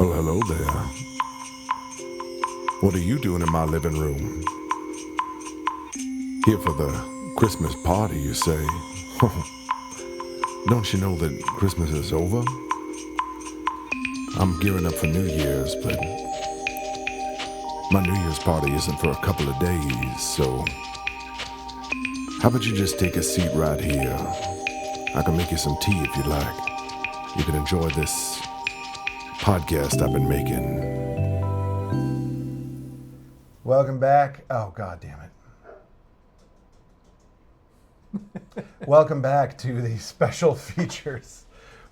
Well, hello there. What are you doing in my living room? Here for the Christmas party, you say? Don't you know that Christmas is over? I'm gearing up for New Year's, but my New Year's party isn't for a couple of days, so how about you just take a seat right here? I can make you some tea if you'd like. You can enjoy this podcast I've been making. Welcome back. Oh, God damn it. Welcome back to the Special Features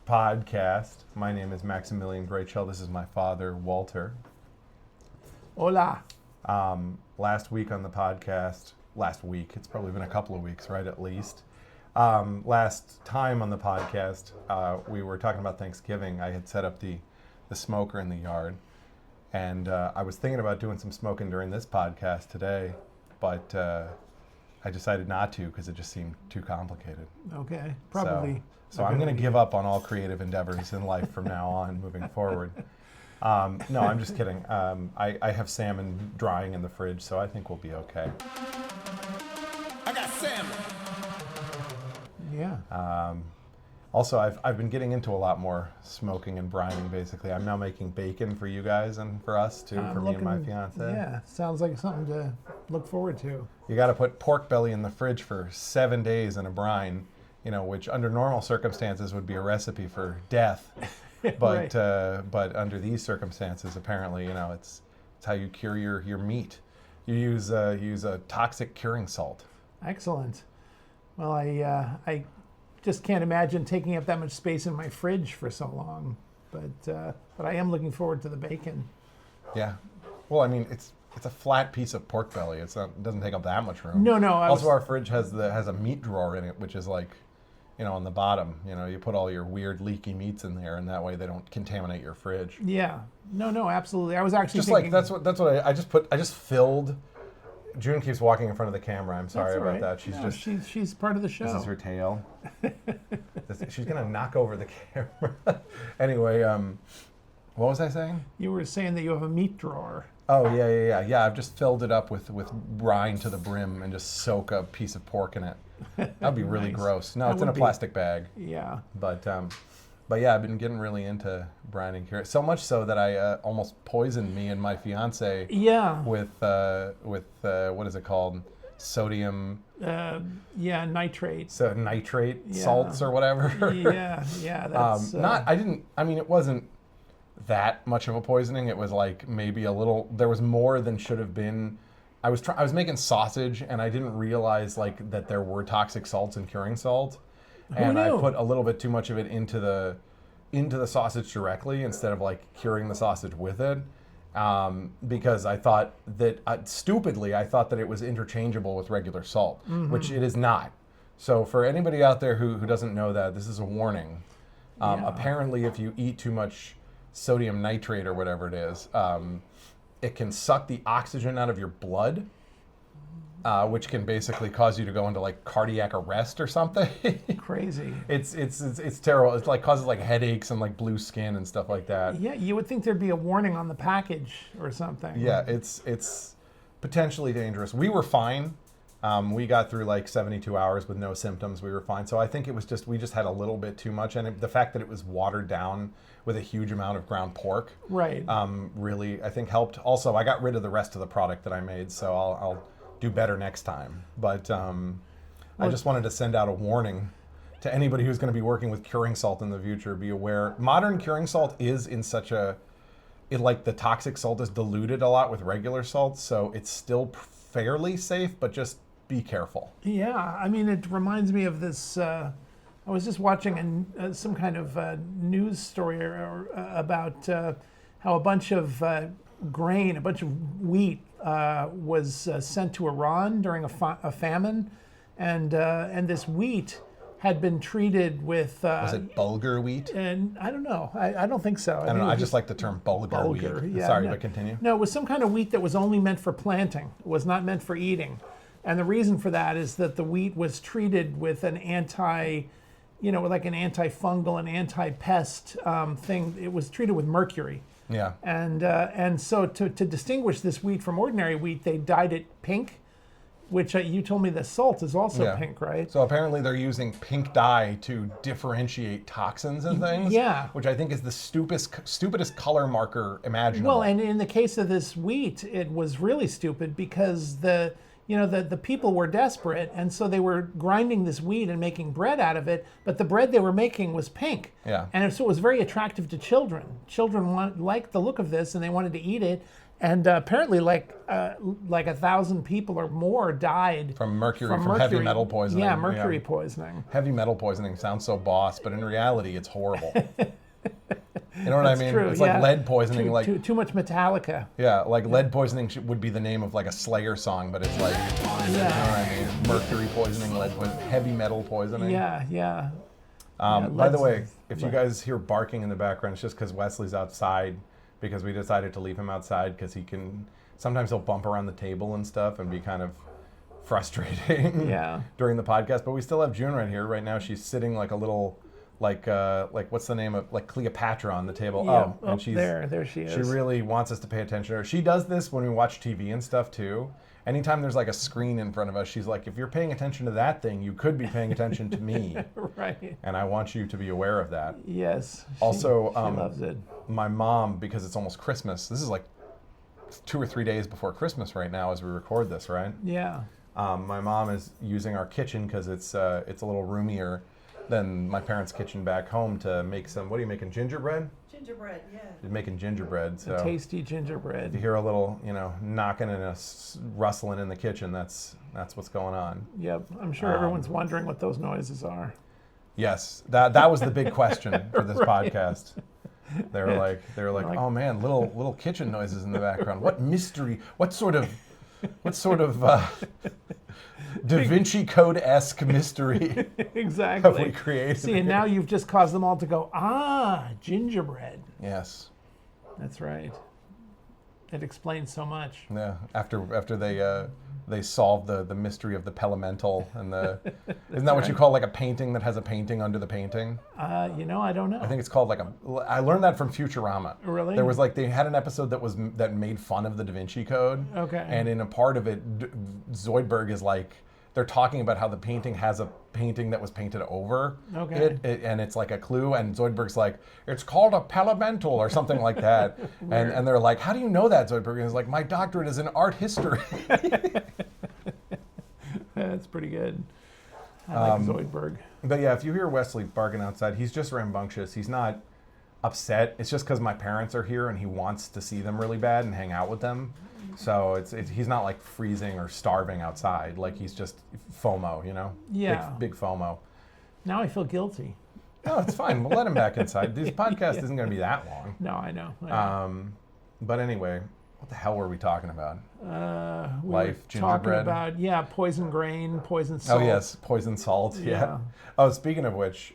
podcast. My name is Maximilian Greatshell. This is my father, Walter. Hola. Last week on the podcast, it's probably been a couple of weeks, right, at least. Last time on the podcast, we were talking about Thanksgiving. I had set up the smoker in the yard, and I was thinking about doing some smoking during this podcast today, but I decided not to because it just seemed too complicated. Okay, probably. So I'm going to give up on all creative endeavors in life from now on, moving forward. No, I'm just kidding. I have salmon drying in the fridge, so I think we'll be okay. I got salmon. Yeah. Also, I've been getting into a lot more smoking and brining, basically. I'm now making bacon for you guys and for us, too, for me and my fiance. Yeah, sounds like something to look forward to. You got to put pork belly in the fridge for 7 days in a brine, which under normal circumstances would be a recipe for death. But Right. But under these circumstances, apparently, it's how you cure your meat. You use a toxic curing salt. Excellent. Well, I just can't imagine taking up that much space in my fridge for so long, but I am looking forward to the bacon. Yeah. Well, I mean, it's a flat piece of pork belly. It doesn't take up that much room. No. Also, our fridge has a meat drawer in it, which is like, on the bottom. You put all your weird leaky meats in there, and that way they don't contaminate your fridge. Yeah. No, absolutely. I was actually Just thinking, like that's what I just filled. June keeps walking in front of the camera. I'm sorry That's all about right. that. She's part of the show. This is her tail. She's gonna knock over the camera. Anyway, what was I saying? You were saying that you have a meat drawer. Oh yeah. I've just filled it up with brine to the brim and just soak a piece of pork in it. That'd be really Nice. gross. No, That it's in a would be. plastic bag. Yeah. But yeah, I've been getting really into brining here. So much so that I almost poisoned me and my fiance Yeah. with what is it called? Sodium. Nitrate. So nitrate Yeah. salts or whatever. Yeah. That's It wasn't that much of a poisoning. It was like maybe a little. There was more than should have been. I was making sausage and I didn't realize that there were toxic salts in curing salt, and I knew? put a little bit too much of it into the sausage directly instead of curing the sausage with it. Because I thought that, stupidly, I thought that it was interchangeable with regular salt, which it is not. So for anybody out there who doesn't know that, this is a warning. Yeah. Apparently, if you eat too much sodium nitrate or whatever it is, it can suck the oxygen out of your blood, which can basically cause you to go into cardiac arrest or something. crazy. It's terrible. It causes headaches and blue skin and stuff like that. Yeah, you would think there'd be a warning on the package or something. Yeah, it's potentially dangerous. We were fine. We got through 72 hours with no symptoms. We were fine. So I think it was we just had a little bit too much, and the fact that it was watered down with a huge amount of ground pork, Right. really I think helped. Also, I got rid of the rest of the product that I made, so I'll do better next time. But I just wanted to send out a warning to anybody who's going to be working with curing salt in the future. Be aware, modern curing salt is in such the toxic salt is diluted a lot with regular salt, so it's still fairly safe, but just be careful. Yeah, I mean, it reminds me of this. I was just watching some kind of news story about how a bunch of grain, a bunch of wheat was sent to Iran during a famine, and this wheat had been treated with. Was it bulgur wheat? And I don't know. I don't think so. I don't know. I just like the term bulgur wheat. Yeah, Sorry, no. but continue. No, it was some kind of wheat that was only meant for planting. It was not meant for eating. And the reason for that is that the wheat was treated with an anti-fungal and anti-pest thing. It was treated with mercury. Yeah. And so to distinguish this wheat from ordinary wheat, they dyed it pink, which you told me the salt is also pink, right? So apparently they're using pink dye to differentiate toxins and things. Yeah. Which I think is the stupidest color marker imaginable. Well, and in the case of this wheat, it was really stupid because the people were desperate, and so they were grinding this wheat and making bread out of it, but the bread they were making was pink. Yeah. And so it was very attractive to children. Children liked the look of this, and they wanted to eat it. And apparently, like 1,000 people or more died from heavy metal poisoning. Yeah, mercury poisoning. Heavy metal poisoning sounds so boss, but in reality, it's horrible. You know what I mean? True, it's like lead poisoning. Too much Metallica. Yeah, like lead poisoning would be the name of like a Slayer song, but it's like, you know what I mean? Mercury poisoning, lead poisoning, heavy metal poisoning. Yeah. By the way, if you guys hear barking in the background, it's just because Wesley's outside, because we decided to leave him outside because sometimes he'll bump around the table and stuff and be kind of frustrating during the podcast. But we still have June right here. Right now she's sitting like a little, like what's the name of, like Cleopatra on the table. Yeah. And she's there she is. She really wants us to pay attention to her. She does this when we watch TV and stuff too. Anytime there's like a screen in front of us, she's like, if you're paying attention to that thing, you could be paying attention to me. Right. And I want you to be aware of that. Yes. Also, she loves it. My mom, because it's almost Christmas, this is like 2 or 3 days before Christmas right now as we record this, right? Yeah. My mom is using our kitchen because it's a little roomier than my parents' kitchen back home to make some, what are you making, gingerbread? Gingerbread, yeah. You're making gingerbread. So A tasty gingerbread. if you hear a little, knocking and a rustling in the kitchen, that's what's going on. Yep. I'm sure everyone's wondering what those noises are. Yes, that was the big question for this podcast. They were like, oh man, little kitchen noises in the background. What mystery? What sort of Da Vinci Code-esque mystery Exactly. have we created? See, and now you've just caused them all to go, gingerbread. Yes. That's right. It explains so much. Yeah. After they solve the mystery of the Pelemental and isn't that what you call like a painting that has a painting under the painting? I don't know. I think it's called I learned that from Futurama. Really? There was they had an episode that made fun of the Da Vinci Code. Okay. And in a part of it, Zoidberg is like, they're talking about how the painting has a painting that was painted over it, and it's like a clue, and Zoidberg's like, it's called a Pelemental or something like that. and they're like, how do you know that, Zoidberg? And he's like, my doctorate is in art history. That's pretty good. I like Zoidberg. But yeah, if you hear Wesley barking outside, he's just rambunctious. He's not upset. It's just because my parents are here and he wants to see them really bad and hang out with them. So he's not like freezing or starving outside. Like he's just FOMO, Yeah. Big FOMO. Now I feel guilty. No, it's fine. We'll let him back inside. This podcast isn't going to be that long. No, I know. But anyway, what the hell were we talking about? We Life, were talking gingerbread. about poison grain, poison salt. Oh yes, poison salt. Yeah. Oh, speaking of which,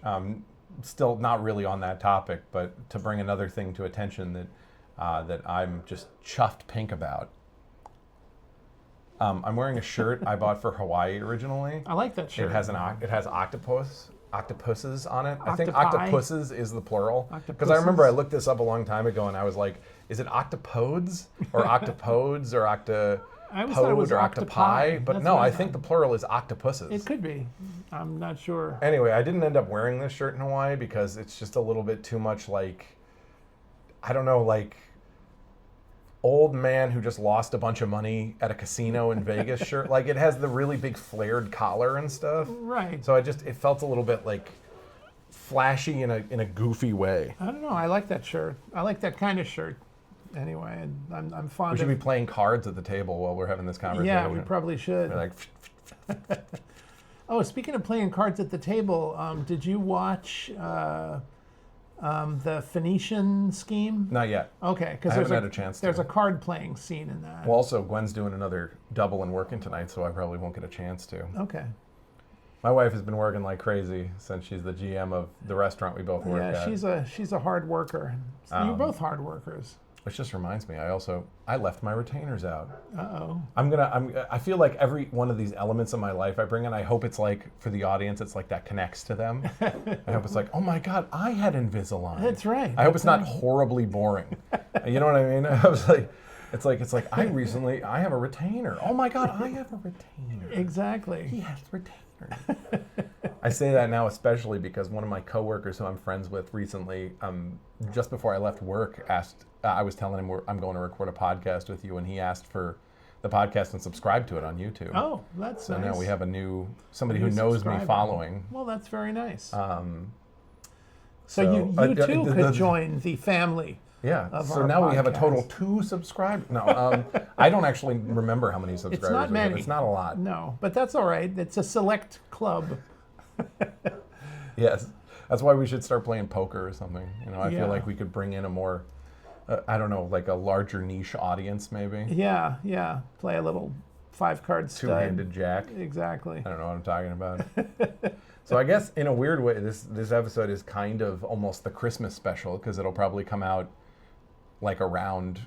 still not really on that topic, but to bring another thing to attention that I'm just chuffed pink about. I'm wearing a shirt I bought for Hawaii originally. I like that shirt. It has octopuses on it. I think Octopi? octopuses is the plural. Because I remember I looked this up a long time ago and I was like, is it octopodes or octopodes or I always thought it was or octopi. But That's no, what I think the plural is octopuses. It could be. I'm not sure. Anyway, I didn't end up wearing this shirt in Hawaii because it's just a little bit too much I don't know, old man who just lost a bunch of money at a casino in Vegas shirt. It has the really big flared collar and stuff. Right. So it felt a little bit flashy in a goofy way. I don't know. I like that shirt. I like that kind of shirt. Anyway, and I'm fond We should of... be playing cards at the table while we're having this conversation. Yeah, we probably should. We're Oh, speaking of playing cards at the table, did you watch the Phoenician scheme? Not yet. Okay, I haven't had a chance to. There's a card playing scene in that. Well, also, Gwen's doing another double and working tonight, so I probably won't get a chance to. Okay. My wife has been working like crazy since she's the GM of the restaurant we both work at. Yeah, she's a hard worker. You're both hard workers. Which just reminds me, I left my retainers out. Uh-oh. I feel like every one of these elements of my life I bring in, I hope it's like, for the audience, it's like that connects to them. I hope it's like, oh my God, I had Invisalign. That's right. I hope it's not horribly boring. You know what I mean? I was like, it's like I have a retainer. Oh my God, I have a retainer. Exactly. He has retainers. I say that now especially because one of my coworkers who I'm friends with recently, just before I left work, asked, I was telling him I'm going to record a podcast with you, and he asked for the podcast and subscribe to it on YouTube. Oh, that's so nice. now we have somebody who knows me following. Well, that's very nice. So you too could join the family. Yeah. So now we have a total 2 subscribers. No, I don't actually remember how many subscribers. It's not many. It's not a lot. No, but that's all right. It's a select club. Yes. That's why we should start playing poker or something. I Yeah. feel like we could bring in a more, I don't know, like a larger niche audience maybe. Yeah. Play a little 5-card stud. 2-handed jack. Exactly. I don't know what I'm talking about. So I guess in a weird way, this episode is kind of almost the Christmas special because it'll probably come out like around.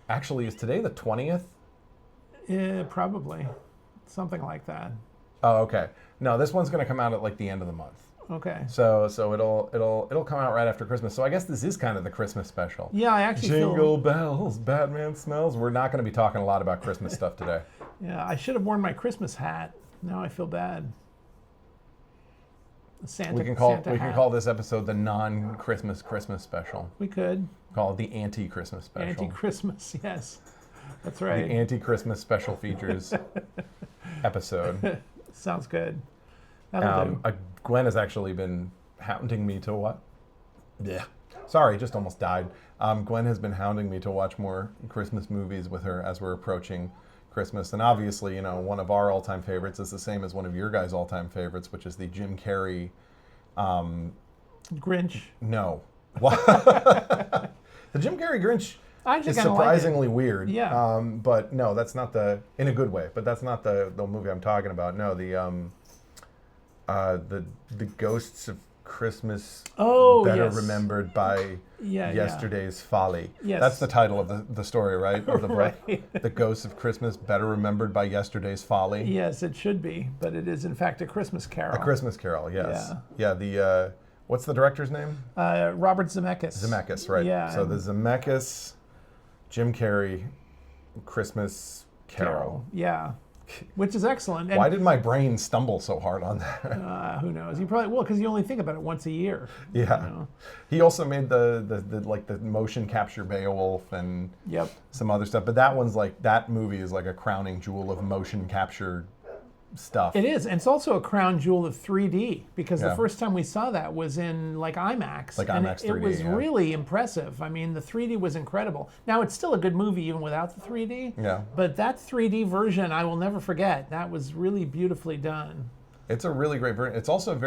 Actually, is today the 20th? Yeah, probably. Something like that. Oh, okay. No, this one's going to come out at like the end of the month. Okay. So it'll come out right after Christmas. So I guess this is kind of the Christmas special. Yeah, I actually Jingle bells, Batman smells. We're not going to be talking a lot about Christmas stuff today. Yeah, I should have worn my Christmas hat. Now I feel bad. Santa. We can call this episode the non-Christmas Christmas special. We could call it the anti-Christmas special. Anti-Christmas, yes, that's right. The anti-Christmas special features episode. Sounds good. That'll do. Gwen has actually been hounding me to what? Yeah. Sorry, just almost died. Gwen has been hounding me to watch more Christmas movies with her as we're approaching Christmas. And obviously, one of our all-time favorites is the same as one of your guys' all-time favorites, which is the Jim Carrey... Grinch. No. The Jim Carrey Grinch is surprisingly weird. Yeah. But no, that's not in a good way, but that's not the movie I'm talking about. No, the Ghosts of Christmas Better yes. Remembered by Yesterday's Folly. Yes. That's the title of the story, right? Of the book. Right. The Ghosts of Christmas Better Remembered by Yesterday's Folly. Yes, it should be, but it is in fact a Christmas Carol. A Christmas Carol, yes. Yeah, the what's the director's name? Robert Zemeckis. Zemeckis, right. Yeah. So the Zemeckis, Jim Carrey, Christmas Carol. Yeah. Which is excellent. And, why did my brain stumble so hard on that? Who knows? You probably will, because you only think about it once a year. Yeah. He also made the motion capture Beowulf and some other stuff. But that movie is like a crowning jewel of motion capture stuff. It is, and it's also a crown jewel of 3D because the first time we saw that was in IMAX. IMAX 3D. It was really impressive. I mean, the 3D was incredible. Now it's still a good movie even without the 3D. Yeah. But that 3D version, I will never forget. That was really beautifully done. It's a really great version. It's also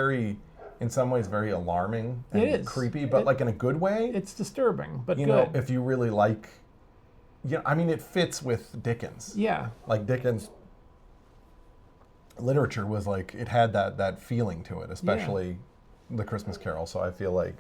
in some ways, very alarming and creepy, but in a good way. It's disturbing, but good. You know, if you really like, it fits with Dickens. Yeah. Like Dickens. Literature was it had that feeling to it, especially the Christmas Carol. So I feel like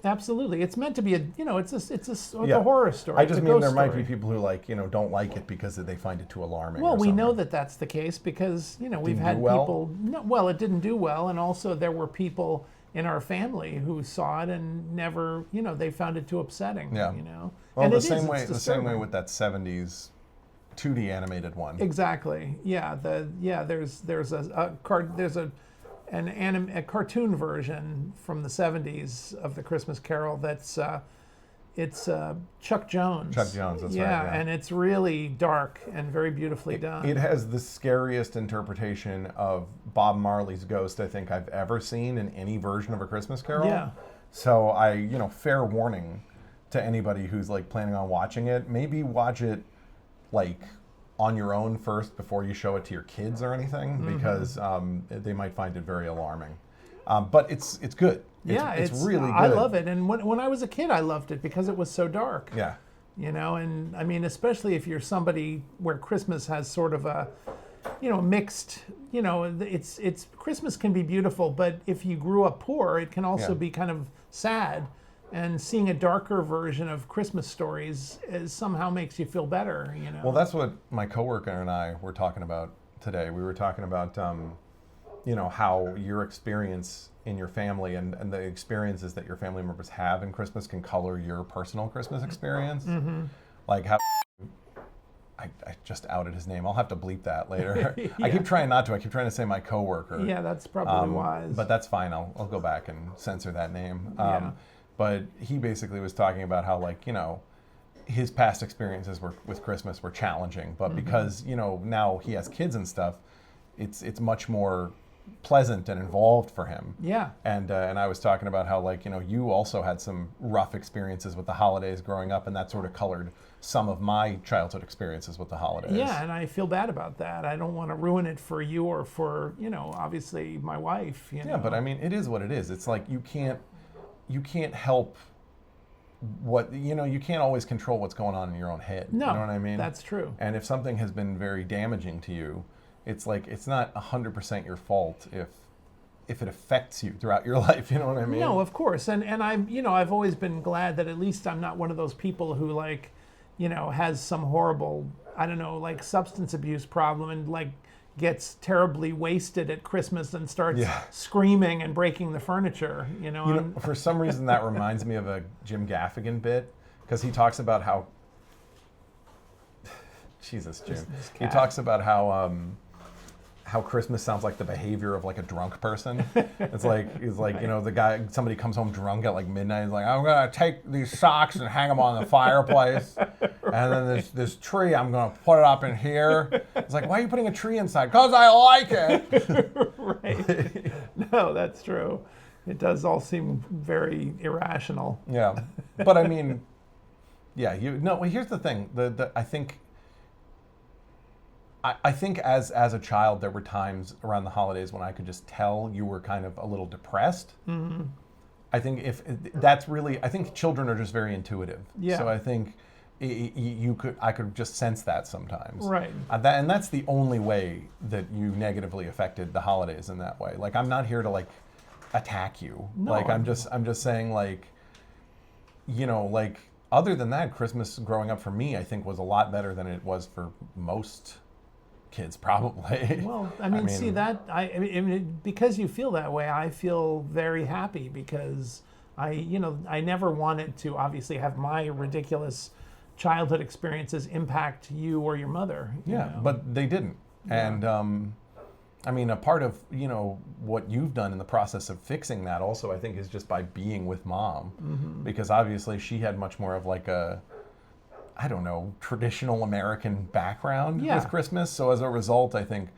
absolutely, it's meant to be it's a horror story. I just mean there might be people who don't like it because they find it too alarming. Well, we know that that's the case because we've had people. No, it didn't do well, and also there were people in our family who saw it and never they found it too upsetting. Yeah. Well, and the same way with that 70s 2D animated one. Exactly. Yeah. There's a cartoon version from the 70s of the Christmas Carol that's it's Chuck Jones. Chuck Jones. That's right. Yeah, and it's really dark and very beautifully done. It has the scariest interpretation of Bob Marley's ghost I think I've ever seen in any version of a Christmas Carol. Yeah. So fair warning to anybody who's planning on watching it. Maybe watch it on your own first before you show it to your kids or anything, because they might find it very alarming. But it's good. It's really good. I love it. And when I was a kid, I loved it because it was so dark. Yeah. And I mean, especially if you're somebody where Christmas has sort of a, mixed, it's Christmas can be beautiful, but if you grew up poor, it can also be kind of sad. And seeing a darker version of Christmas stories somehow makes you feel better, you know. Well, that's what my coworker and I were talking about today. We were talking about, how your experience in your family and the experiences that your family members have in Christmas can color your personal Christmas experience. Mm-hmm. Like how I just outed his name. I'll have to bleep that later. Yeah. I keep trying not to. I keep trying to say my coworker. Yeah, that's probably wise. But that's fine. I'll go back and censor that name. Yeah. But he basically was talking about how, like, his past experiences with Christmas were challenging, but because now he has kids and stuff, it's much more pleasant and involved for him. Yeah. And I was talking about how, like, you also had some rough experiences with the holidays growing up, and that sort of colored some of my childhood experiences with the holidays. Yeah, and I feel bad about that. I don't want to ruin it for you or for, obviously my wife. Yeah, but I mean, it is what it is. It's like you can't help what you can't always control what's going on in your own head. No, you know what I mean? That's true. And if something has been very damaging to you, it's like it's not 100% your fault if it affects you throughout your life. You know what I mean? No, of course. And I've always been glad that at least I'm not one of those people who has some horrible, substance abuse problem and gets terribly wasted at Christmas and starts screaming and breaking the furniture. For some reason that reminds me of a Jim Gaffigan bit, because he talks about how Jesus, Jim. He talks about how Christmas sounds like the behavior of like a drunk person. It's like right. Somebody comes home drunk at like midnight. He's like, I'm gonna take these socks and hang them on the fireplace, right. And then this tree, I'm gonna put it up in here. It's like, why are you putting a tree inside? 'Cause I like it. Right. No, that's true. It does all seem very irrational. Yeah, but I mean, yeah, here's the thing. I think as a child, there were times around the holidays when I could just tell you were kind of a little depressed. Mm-hmm. I think children are just very intuitive. Yeah. So I think I could just sense that sometimes. Right. And that's the only way that you negatively affected the holidays in that way. Like, I'm not here to like attack you. No, I'm just saying, like, other than that, Christmas growing up for me, I think was a lot better than it was for most kids, probably. Well, I mean, see that I mean, because you feel that way, I feel very happy because I never wanted to obviously have my ridiculous childhood experiences impact you or your mother. Yeah, but they didn't. Yeah. And I mean, a part of what you've done in the process of fixing that also, I think, is just by being with Mom, mm-hmm. because obviously she had much more of like a, I don't know, traditional American background with Christmas. So as a result, I think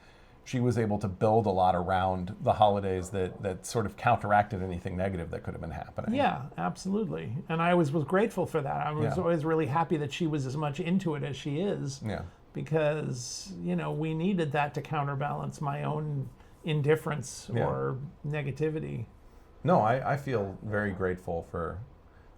she was able to build a lot around the holidays that sort of counteracted anything negative that could have been happening. Yeah, absolutely. And I always was grateful for that. I was always really happy that she was as much into it as she is. Yeah. Because, we needed that to counterbalance my own indifference or negativity. No, I feel very grateful for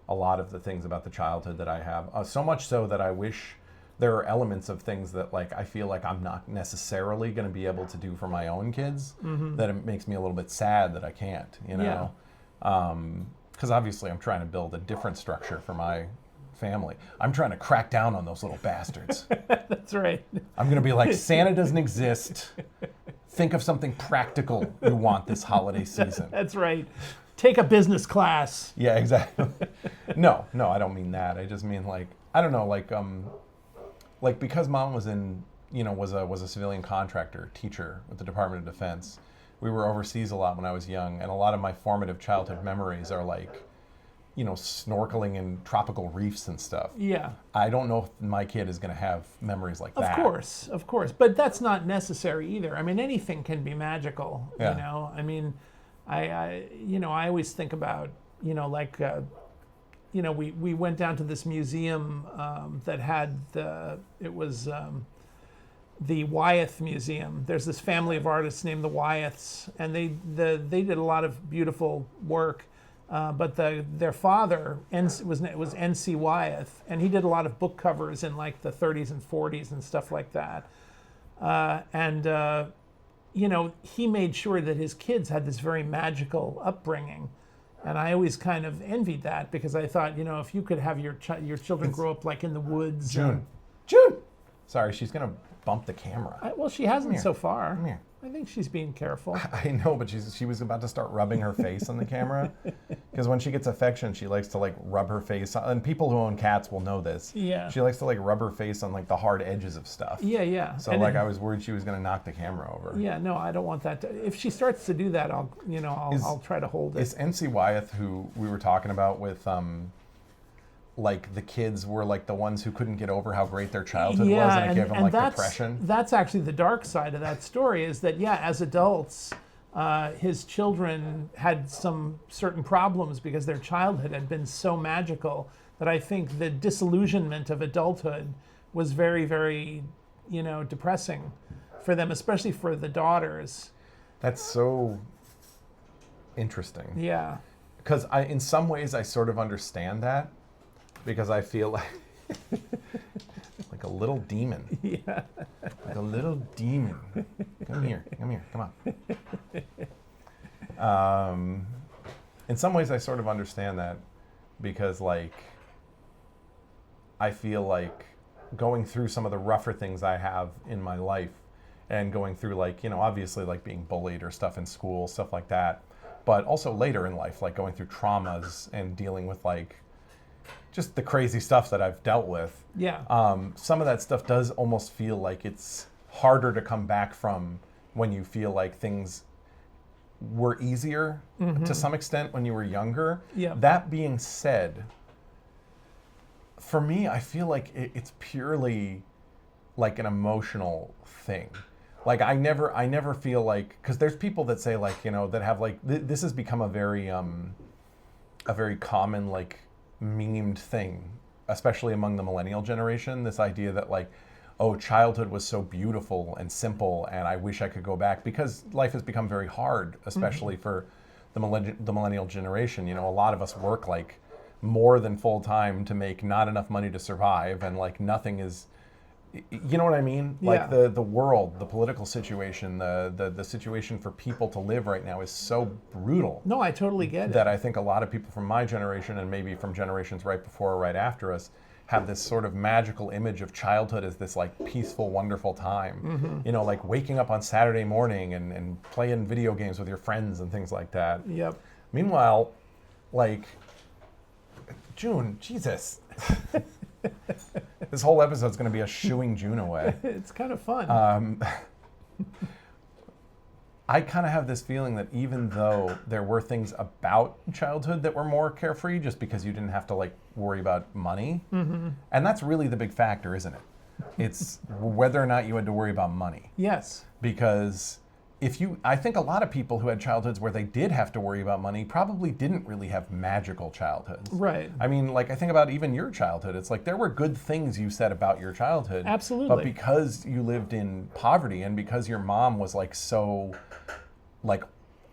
a lot of the things about the childhood that I have. So much so that I wish there are elements of things that I feel like I'm not necessarily going to be able to do for my own kids, mm-hmm. that it makes me a little bit sad that I can't, Yeah. Because obviously I'm trying to build a different structure for my family. I'm trying to crack down on those little bastards. That's right. I'm going to be like, Santa doesn't exist. Think of something practical you want this holiday season. That's right. Take a business class. Yeah, exactly. No, I don't mean that. I just mean I don't know, because Mom was was a civilian contractor, teacher with the Department of Defense. We were overseas a lot when I was young, and a lot of my formative childhood memories are snorkeling in tropical reefs and stuff. Yeah. I don't know if my kid is going to have memories like that. Of course. But that's not necessary either. I mean, anything can be magical, I mean, I always think about, we went down to this museum that had the Wyeth Museum. There's this family of artists named the Wyeths, and they did a lot of beautiful work. But their father was N.C. Wyeth, and he did a lot of book covers in the 30s and 40s and stuff like that. He made sure that his kids had this very magical upbringing. And I always kind of envied that because I thought, if you could have your children grow up like in the woods. June. Sorry, she's gonna bump the camera. Well, she hasn't so far. Come here. I think she's being careful. I know, but she was about to start rubbing her face on the camera because when she gets affection, she likes to like rub her face on, and people who own cats will know this. Yeah. She likes to like rub her face on like the hard edges of stuff. Yeah. So I was worried she was gonna knock the camera over. Yeah, no, I don't want that. If she starts to do that, I'll try to hold it. Is MC Wyeth, who we were talking about with like the kids were like the ones who couldn't get over how great their childhood was, and it gave them like depression. That's actually the dark side of that story. Is that as adults, his children had some certain problems because their childhood had been so magical that I think the disillusionment of adulthood was very, very, depressing for them, especially for the daughters. That's so interesting. Yeah. Because in some ways I sort of understand that. Because I feel like like a little demon. Yeah. Like a little demon. Come here, come on. In some ways I sort of understand that because like I feel like going through some of the rougher things I have in my life and going through like, obviously like being bullied or stuff in school, stuff like that. But also later in life, like going through traumas and dealing with like just the crazy stuff that I've dealt with. Yeah. Some of that stuff does almost feel like it's harder to come back from when you feel like things were easier to some extent when you were younger. Yeah. That being said, for me, I feel like it's purely like an emotional thing. Like I never feel like, because there's people that say like, that have like, this has become a very common like memed thing, especially among the millennial generation, this idea that like, oh, childhood was so beautiful and simple and I wish I could go back, because life has become very hard, especially for the millennial generation. A lot of us work like more than full time to make not enough money to survive, and like nothing is, you know what I mean? Yeah. Like the world, the political situation, the situation for people to live right now is so brutal. No, I totally get it. That I think a lot of people from my generation, and maybe from generations right before or right after us, have this sort of magical image of childhood as this like peaceful, wonderful time. Like waking up on Saturday morning and playing video games with your friends and things like that. Yep. Meanwhile, like, June, Jesus. This whole episode's going to be us shooing June away. It's kind of fun. I kind of have this feeling that even though there were things about childhood that were more carefree, just because you didn't have to like worry about money, and that's really the big factor, isn't it? It's whether or not you had to worry about money. Yes. Because I think a lot of people who had childhoods where they did have to worry about money probably didn't really have magical childhoods. Right. I mean, like I think about even your childhood. It's like there were good things you said about your childhood. Absolutely. But because you lived in poverty and because your mom was like so, like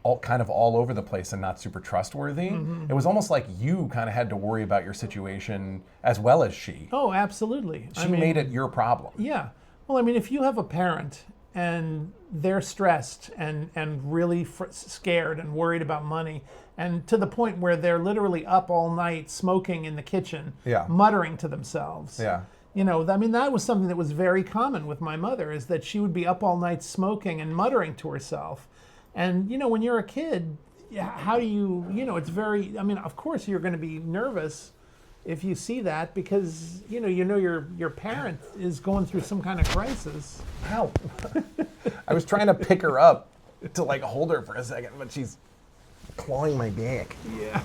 all over the place and not super trustworthy, it was almost like you kind of had to worry about your situation as well as she. Oh, absolutely. She made it your problem. Yeah. Well, I mean, if you have a parent and they're stressed and really scared and worried about money, and to the point where they're literally up all night smoking in the kitchen, muttering to themselves. Yeah. I mean, that was something that was very common with my mother, is that she would be up all night smoking and muttering to herself. And, when you're a kid, how do you, it's very, I mean, of course you're going to be nervous if you see that, because your parent is going through some kind of crisis. Help. I was trying to pick her up to like hold her for a second, but she's clawing my back. Yeah.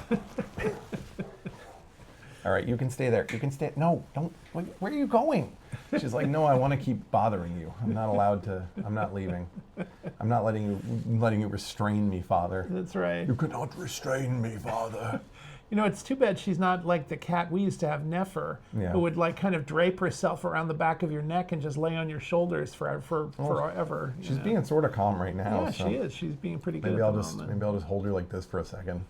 All right, you can stay there. You can stay. No, don't. Where are you going? She's like, no, I want to keep bothering you. I'm not allowed to. I'm not leaving. I'm not letting you restrain me, Father. That's right. You cannot restrain me, Father. It's too bad she's not like the cat we used to have, Nefer, who would like kind of drape herself around the back of your neck and just lay on your shoulders forever. She's being sort of calm right now. Yeah, so she is. She's being pretty good maybe at I'll the just moment. maybe I'll just hold her like this for a second.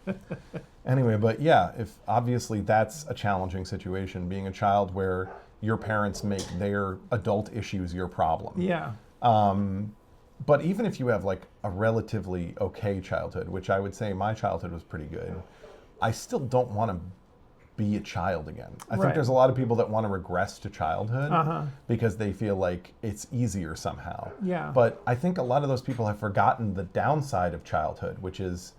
Anyway, but yeah, if obviously that's a challenging situation, being a child where your parents make their adult issues your problem. Yeah. But even if you have like a relatively okay childhood, which I would say my childhood was pretty good, I still don't want to be a child again. I Right. think there's a lot of people that want to regress to childhood because they feel like it's easier somehow. Yeah. But I think a lot of those people have forgotten the downside of childhood, which is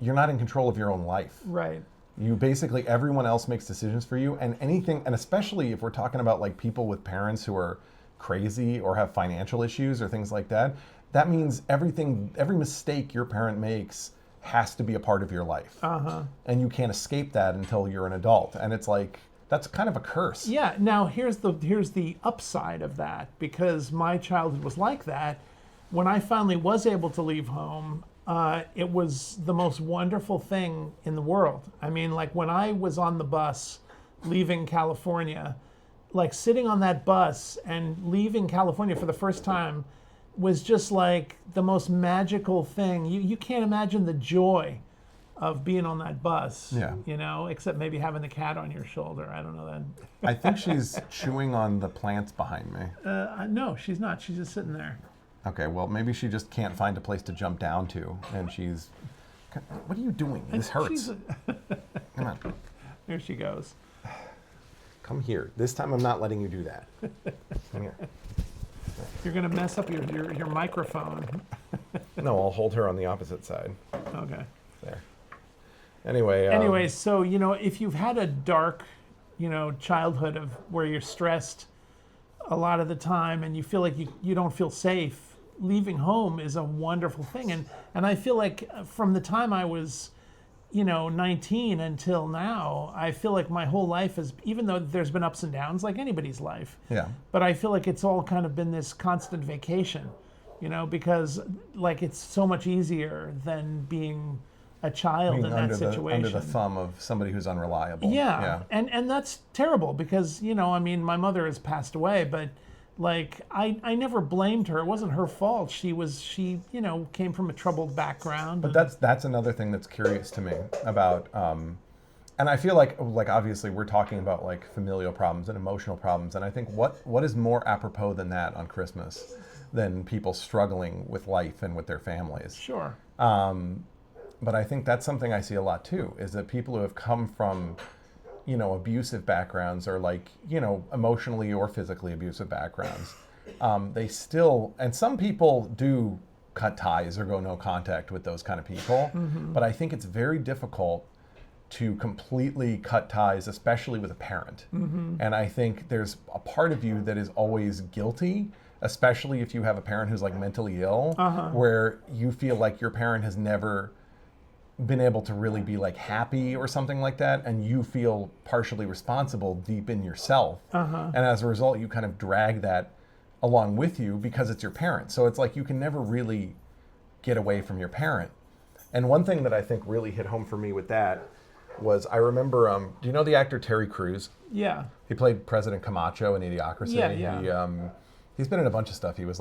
you're not in control of your own life. Right. You basically, everyone else makes decisions for you, and anything, and especially if we're talking about like people with parents who are crazy or have financial issues or things like that, that means everything, every mistake your parent makes has to be a part of your life. And you can't escape that until you're an adult. And it's like, that's kind of a curse. Yeah. Now here's the upside of that, because my childhood was like that. When I finally was able to leave home, it was the most wonderful thing in the world. I mean, like when I was on the bus leaving California, like sitting on that bus and leaving California for the first time was just like the most magical thing. You can't imagine the joy of being on that bus, Yeah. you know, except maybe having the cat on your shoulder. I don't know that. I think she's chewing on the plants behind me. No, she's not. She's just sitting there. Okay, well, maybe she just can't find a place to jump down to, and she's... What are you doing? This hurts. Come on. There she goes. Come here. This time I'm not letting you do that. Come here. You're going to mess up your microphone. No, I'll hold her on the opposite side. Okay. There. Anyway. Anyways, so, you know, if you've had a dark, you know, childhood of where you're stressed a lot of the time and you feel like you don't feel safe, leaving home is a wonderful thing. And I feel like from the time I was, you know, 19 until now, I feel like my whole life is, even though there's been ups and downs like anybody's life, Yeah. but I feel like it's all kind of been this constant vacation, you know, because like it's so much easier than being a child Being in that situation. under the thumb of somebody who's unreliable. Yeah. And that's terrible because, you know, I mean, my mother has passed away, but like I never blamed her. It wasn't her fault. She you know, came from a troubled background. But that's another thing that's curious to me about, and I feel like obviously we're talking about like familial problems and emotional problems, and I think what is more apropos than that on Christmas than people struggling with life and with their families. Sure. But I think that's something I see a lot too, is that people who have come from, you know, abusive backgrounds or like, you know, emotionally or physically abusive backgrounds, they still, and some people do cut ties or go no contact with those kind of people, but I think it's very difficult to completely cut ties, especially with a parent. And I think there's a part of you that is always guilty, especially if you have a parent who's like mentally ill, where you feel like your parent has never been able to really be like happy or something like that, and you feel partially responsible deep in yourself. And as a result, you kind of drag that along with you because it's your parent. So it's like you can never really get away from your parent. And one thing that I think really hit home for me with that was I remember, do you know the actor Terry Crews? Yeah. He played President Camacho in Idiocracy. Yeah. He's been in a bunch of stuff. He was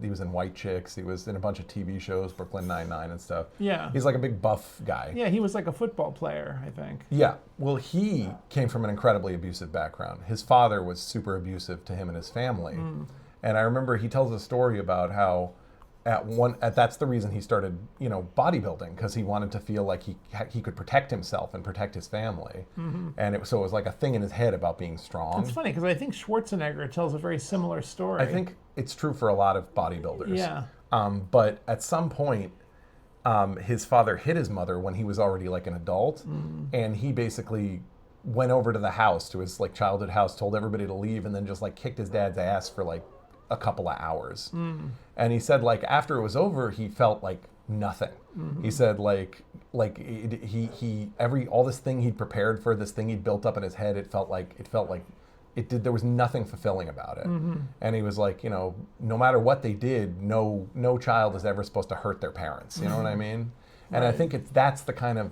he was in White Chicks. He was in a bunch of TV shows, Brooklyn Nine-Nine and stuff. Yeah. He's like a big buff guy. Yeah, he was like a football player, I think. Yeah. Well, he came from an incredibly abusive background. His father was super abusive to him and his family. And I remember he tells a story about how that's the reason he started, you know, bodybuilding, because he wanted to feel like he could protect himself and protect his family. And so it was like a thing in his head about being strong. It's funny because I think Schwarzenegger tells a very similar story. I think it's true for a lot of bodybuilders. Yeah. But at some point, his father hit his mother when he was already like an adult, and he basically went over to the house, to his like childhood house, told everybody to leave, and then just like kicked his dad's ass for like a couple of hours. And he said like after it was over, he felt like nothing. He said like all this thing he'd prepared for, this thing he'd built up in his head, it felt like there was nothing fulfilling about it. And he was like, you know, no matter what they did, no child is ever supposed to hurt their parents. You know what I mean? And I think that's the kind of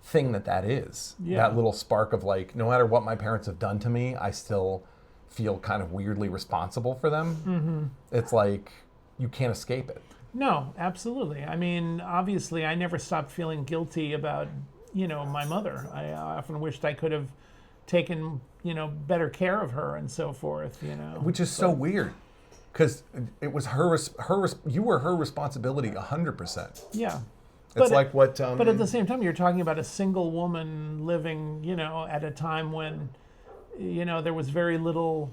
thing that is. Yeah. That little spark of like, no matter what my parents have done to me, I still feel kind of weirdly responsible for them. It's like you can't escape it. No, absolutely. I mean, obviously, I never stopped feeling guilty about, you know, my mother. I often wished I could have taken, you know, better care of her and so forth, you know. Which is so weird, because it was you were her responsibility 100%. Yeah. It's like what. But at the same time, you're talking about a single woman living, at a time when, there was very little,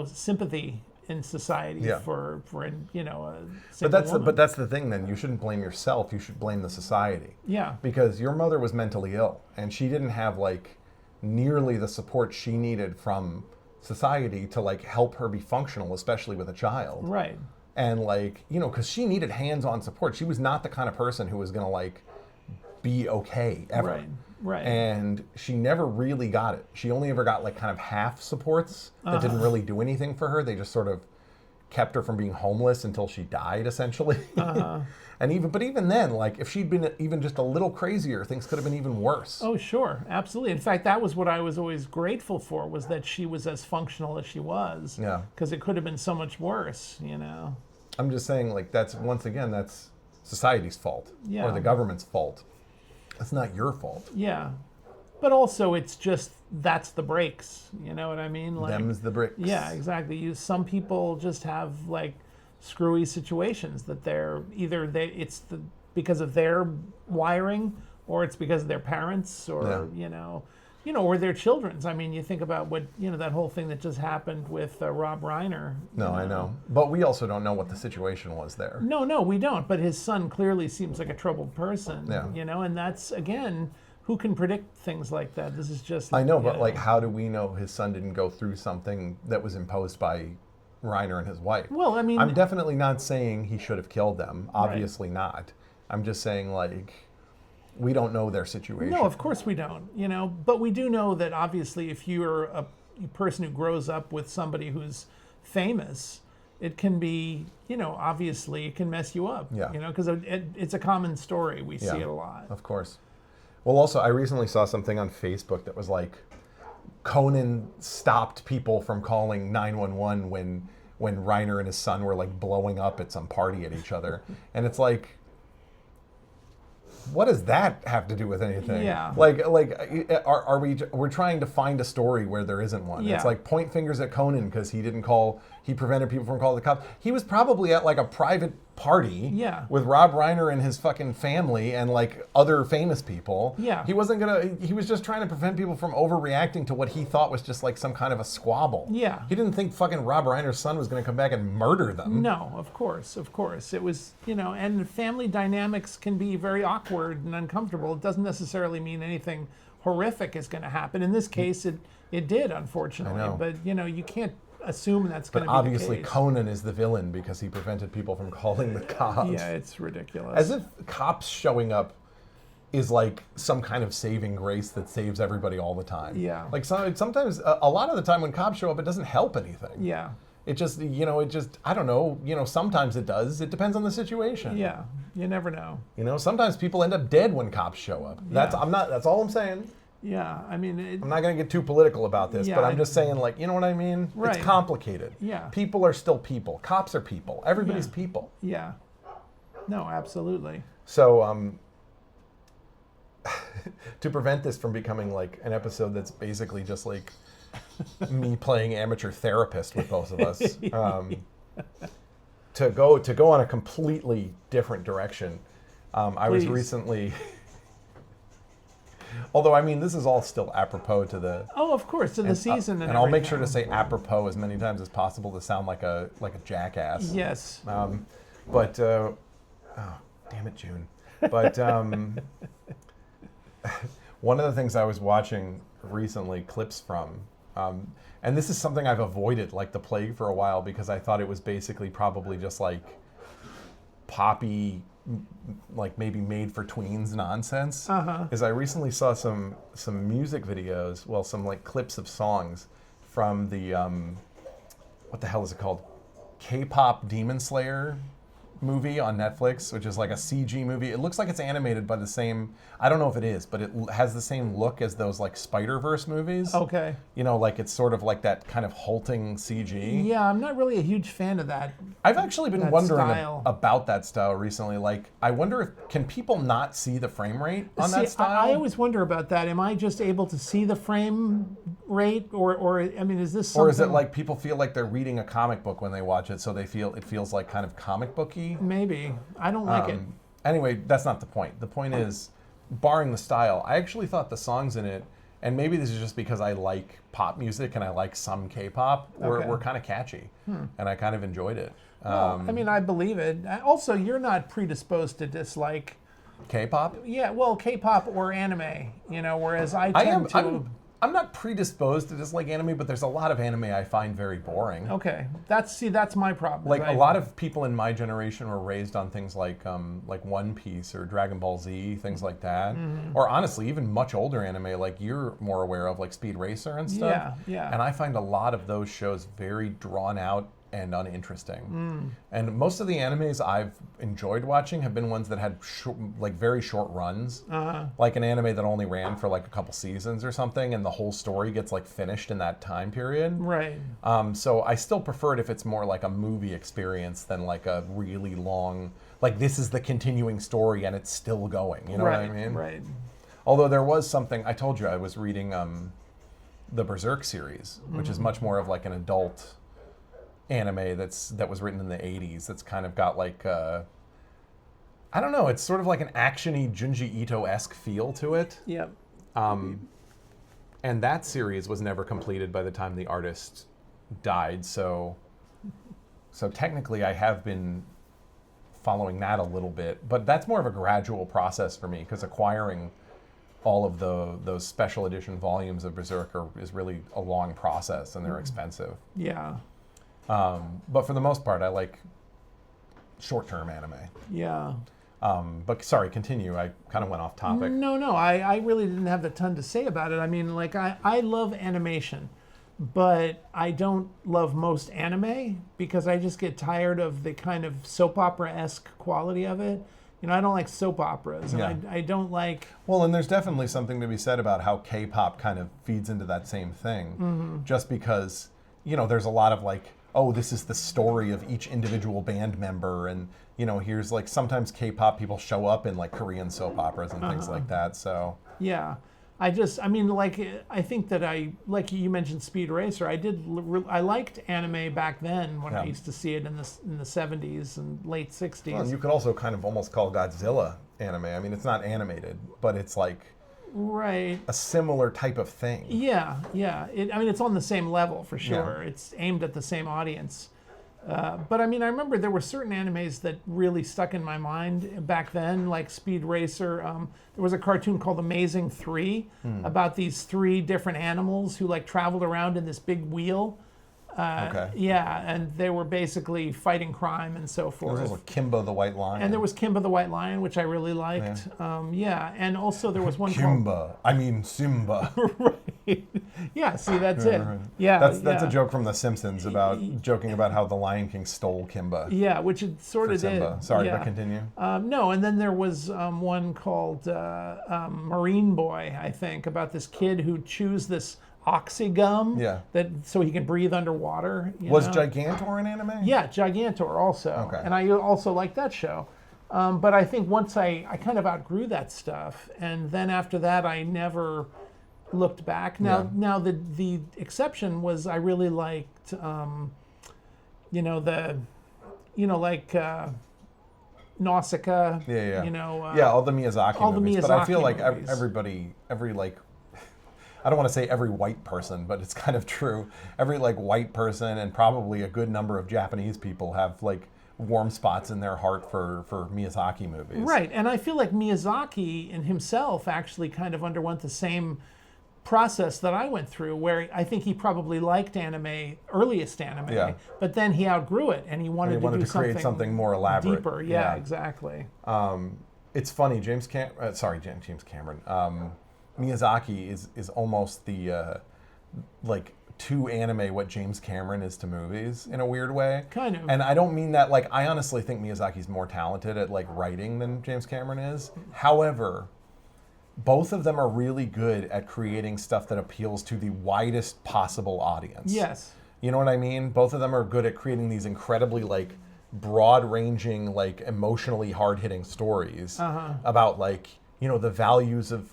sympathy in society for a single woman. But that's the thing. Then you shouldn't blame yourself. You should blame the society. Yeah. Because your mother was mentally ill, and she didn't have like nearly the support she needed from society to like help her be functional, especially with a child. Right. And like, because she needed hands-on support. She was not the kind of person who was gonna like be okay ever. Right. And she never really got it. She only ever got like kind of half supports that didn't really do anything for her. They just sort of kept her from being homeless until she died, essentially. And even then, like if she'd been even just a little crazier, things could have been even worse. Oh, sure, absolutely. In fact, that was what I was always grateful for, was that she was as functional as she was. Yeah. Because it could have been so much worse, I'm just saying, like that's society's fault or the government's fault. It's not your fault. Yeah. But also it's just, that's the breaks. You know what I mean? Like, Them's the bricks. Yeah, exactly. Some people just have like screwy situations that they're either because of their wiring, or it's because of their parents, or or their children's. I mean, you think about what that whole thing that just happened with Rob Reiner. No, I know, but we also don't know what the situation was there. No, we don't. But his son clearly seems like a troubled person. Yeah. And that's, again, who can predict things like that? This is just. I know, but like, how do we know his son didn't go through something that was imposed by Reiner and his wife? Well, I mean, I'm definitely not saying he should have killed them. Obviously not. I'm just saying, like, we don't know their situation. No, of course we don't. But we do know that obviously, if you're a person who grows up with somebody who's famous, it can be, obviously it can mess you up. Yeah. Because it's a common story. We see it a lot. Of course. Well, also, I recently saw something on Facebook that was like, Conan stopped people from calling 911 when Reiner and his son were like blowing up at some party at each other. And it's like, what does that have to do with anything? Yeah. We're trying to find a story where there isn't one. Yeah. It's like point fingers at Conan because he prevented people from calling the cops. He was probably at like a private party with Rob Reiner and his fucking family and like other famous people. Yeah. He was just trying to prevent people from overreacting to what he thought was just like some kind of a squabble. Yeah. He didn't think fucking Rob Reiner's son was going to come back and murder them. No, of course. It was, and family dynamics can be very awkward and uncomfortable. It doesn't necessarily mean anything horrific is going to happen. In this case, it did, unfortunately. I know. But, you can't assume that's going to be obviously the case. Conan is the villain because he prevented people from calling the cops. Yeah, it's ridiculous. As if cops showing up is like some kind of saving grace that saves everybody all the time. Yeah. Like sometimes, a lot of the time when cops show up, it doesn't help anything. Yeah. It just, I don't know, sometimes it does. It depends on the situation. Yeah, you never know. Sometimes people end up dead when cops show up. That's all I'm saying. Yeah, I mean... I'm not going to get too political about this, but I'm just saying, like, you know what I mean? Right. It's complicated. Yeah. People are still people. Cops are people. Everybody's people. Yeah. No, absolutely. So, to prevent this from becoming, like, an episode that's basically just, like, me playing amateur therapist with both of us, to go on a completely different direction, I was recently... Although, I mean, this is all still apropos to the... Oh, of course, to the season and I'll make sure to say apropos as many times as possible to sound like a jackass. Yes. But, oh, damn it, June. But one of the things I was watching recently, clips from, and this is something I've avoided like the plague for a while because I thought it was basically probably just like poppy, like maybe made for tweens nonsense. Is I recently saw some music videos, well, some like clips of songs from the what the hell is it called? K-pop Demon Slayer movie on Netflix, which is like a CG movie. It looks like it's animated by the same, I don't know if it is, but it has the same look as those like Spider-Verse movies. Okay. Like it's sort of like that kind of halting CG. Yeah, I'm not really a huge fan of that. I've actually been wondering style. About that style recently. Like, I wonder can people not see the frame rate on that style? I always wonder about that. Am I just able to see the frame rate, or I mean, is this something? Or is it like people feel like they're reading a comic book when they watch it, so it feels like kind of comic booky? Maybe. I don't like it. Anyway, that's not the point. The point is, barring the style, I actually thought the songs in it, and maybe this is just because I like pop music and I like some K-pop, were kind of catchy, and I kind of enjoyed it. Well, I mean, I believe it. Also, you're not predisposed to dislike K-pop? Yeah, well, K-pop or anime, whereas I tend to. I'm not predisposed to dislike anime, but there's a lot of anime I find very boring. Okay, that's my problem. Like a lot of people in my generation were raised on things like One Piece or Dragon Ball Z, things like that. Or honestly, even much older anime, like you're more aware of, like Speed Racer and stuff. Yeah, yeah. And I find a lot of those shows very drawn out and uninteresting. And most of the animes I've enjoyed watching have been ones that had very short runs, like an anime that only ran for like a couple seasons or something, and the whole story gets like finished in that time period. Right. So I still prefer it if it's more like a movie experience than like a really long, like this is the continuing story and it's still going. You know what I mean? Right. Although there was something, I told you I was reading the Berserk series, which is much more of like an adult anime that was written in the 80s. That's kind of got like I don't know, it's sort of like an action-y Junji Ito-esque feel to it. Yep. And that series was never completed by the time the artist died, so technically I have been following that a little bit, but that's more of a gradual process for me, because acquiring all of those special edition volumes of Berserk is really a long process, and they're expensive. Yeah. But for the most part, I like short-term anime. Yeah. But sorry, continue. I kind of went off topic. No, I really didn't have a ton to say about it. I mean, like, I love animation, but I don't love most anime because I just get tired of the kind of soap opera-esque quality of it. I don't like soap operas, and I don't like... Well, and there's definitely something to be said about how K-pop kind of feeds into that same thing. Just because, there's a lot of like, oh, this is the story of each individual band member, and here's like sometimes K-pop people show up in like Korean soap operas and things like that. So yeah, I think that like you mentioned Speed Racer. I liked anime back then when I used to see it in the 70s and late 60s. Well, and you could also kind of almost call Godzilla anime. I mean, it's not animated, but it's like right a similar type of thing. Yeah. It's on the same level for sure. Yeah. It's aimed at the same audience. But I mean, I remember there were certain animes that really stuck in my mind back then, like Speed Racer. There was a cartoon called Amazing 3 about these 3 different animals who like traveled around in this big wheel. Okay. Yeah, and they were basically fighting crime and so forth. There was also Kimba the White Lion. And there was Kimba the White Lion, which I really liked. Yeah, and also there was one Kimba. I mean Simba. Right. Yeah, see, that's it. Right. Yeah, that's a joke from The Simpsons about joking about how the Lion King stole Kimba. Yeah, which it sort of did. Sorry, but continue. No, and then there was one called Marine Boy, I think, about this kid who chews this oxygum so he can breathe underwater. Was Gigantor an anime? Yeah, Gigantor also. Okay. And I also liked that show. But I think once I kind of outgrew that stuff, and then after that I never looked back. Now the exception was I really liked Nausicaa. All the Miyazaki movies. But I feel like every I don't want to say every white person, but it's kind of true. Every like white person and probably a good number of Japanese people have like warm spots in their heart for Miyazaki movies. Right, and I feel like Miyazaki in himself actually kind of underwent the same process that I went through, where I think he probably liked earliest anime, but then he outgrew it and he wanted to create something more elaborate. Deeper, yeah. Exactly. It's funny, James Cameron. Miyazaki is almost the like to anime what James Cameron is to movies in a weird way. Kind of. And I don't mean that, like, I honestly think Miyazaki's more talented at like writing than James Cameron is. However, both of them are really good at creating stuff that appeals to the widest possible audience. Yes. You know what I mean? Both of them are good at creating these incredibly like broad-ranging, like emotionally hard-hitting stories about like, the values of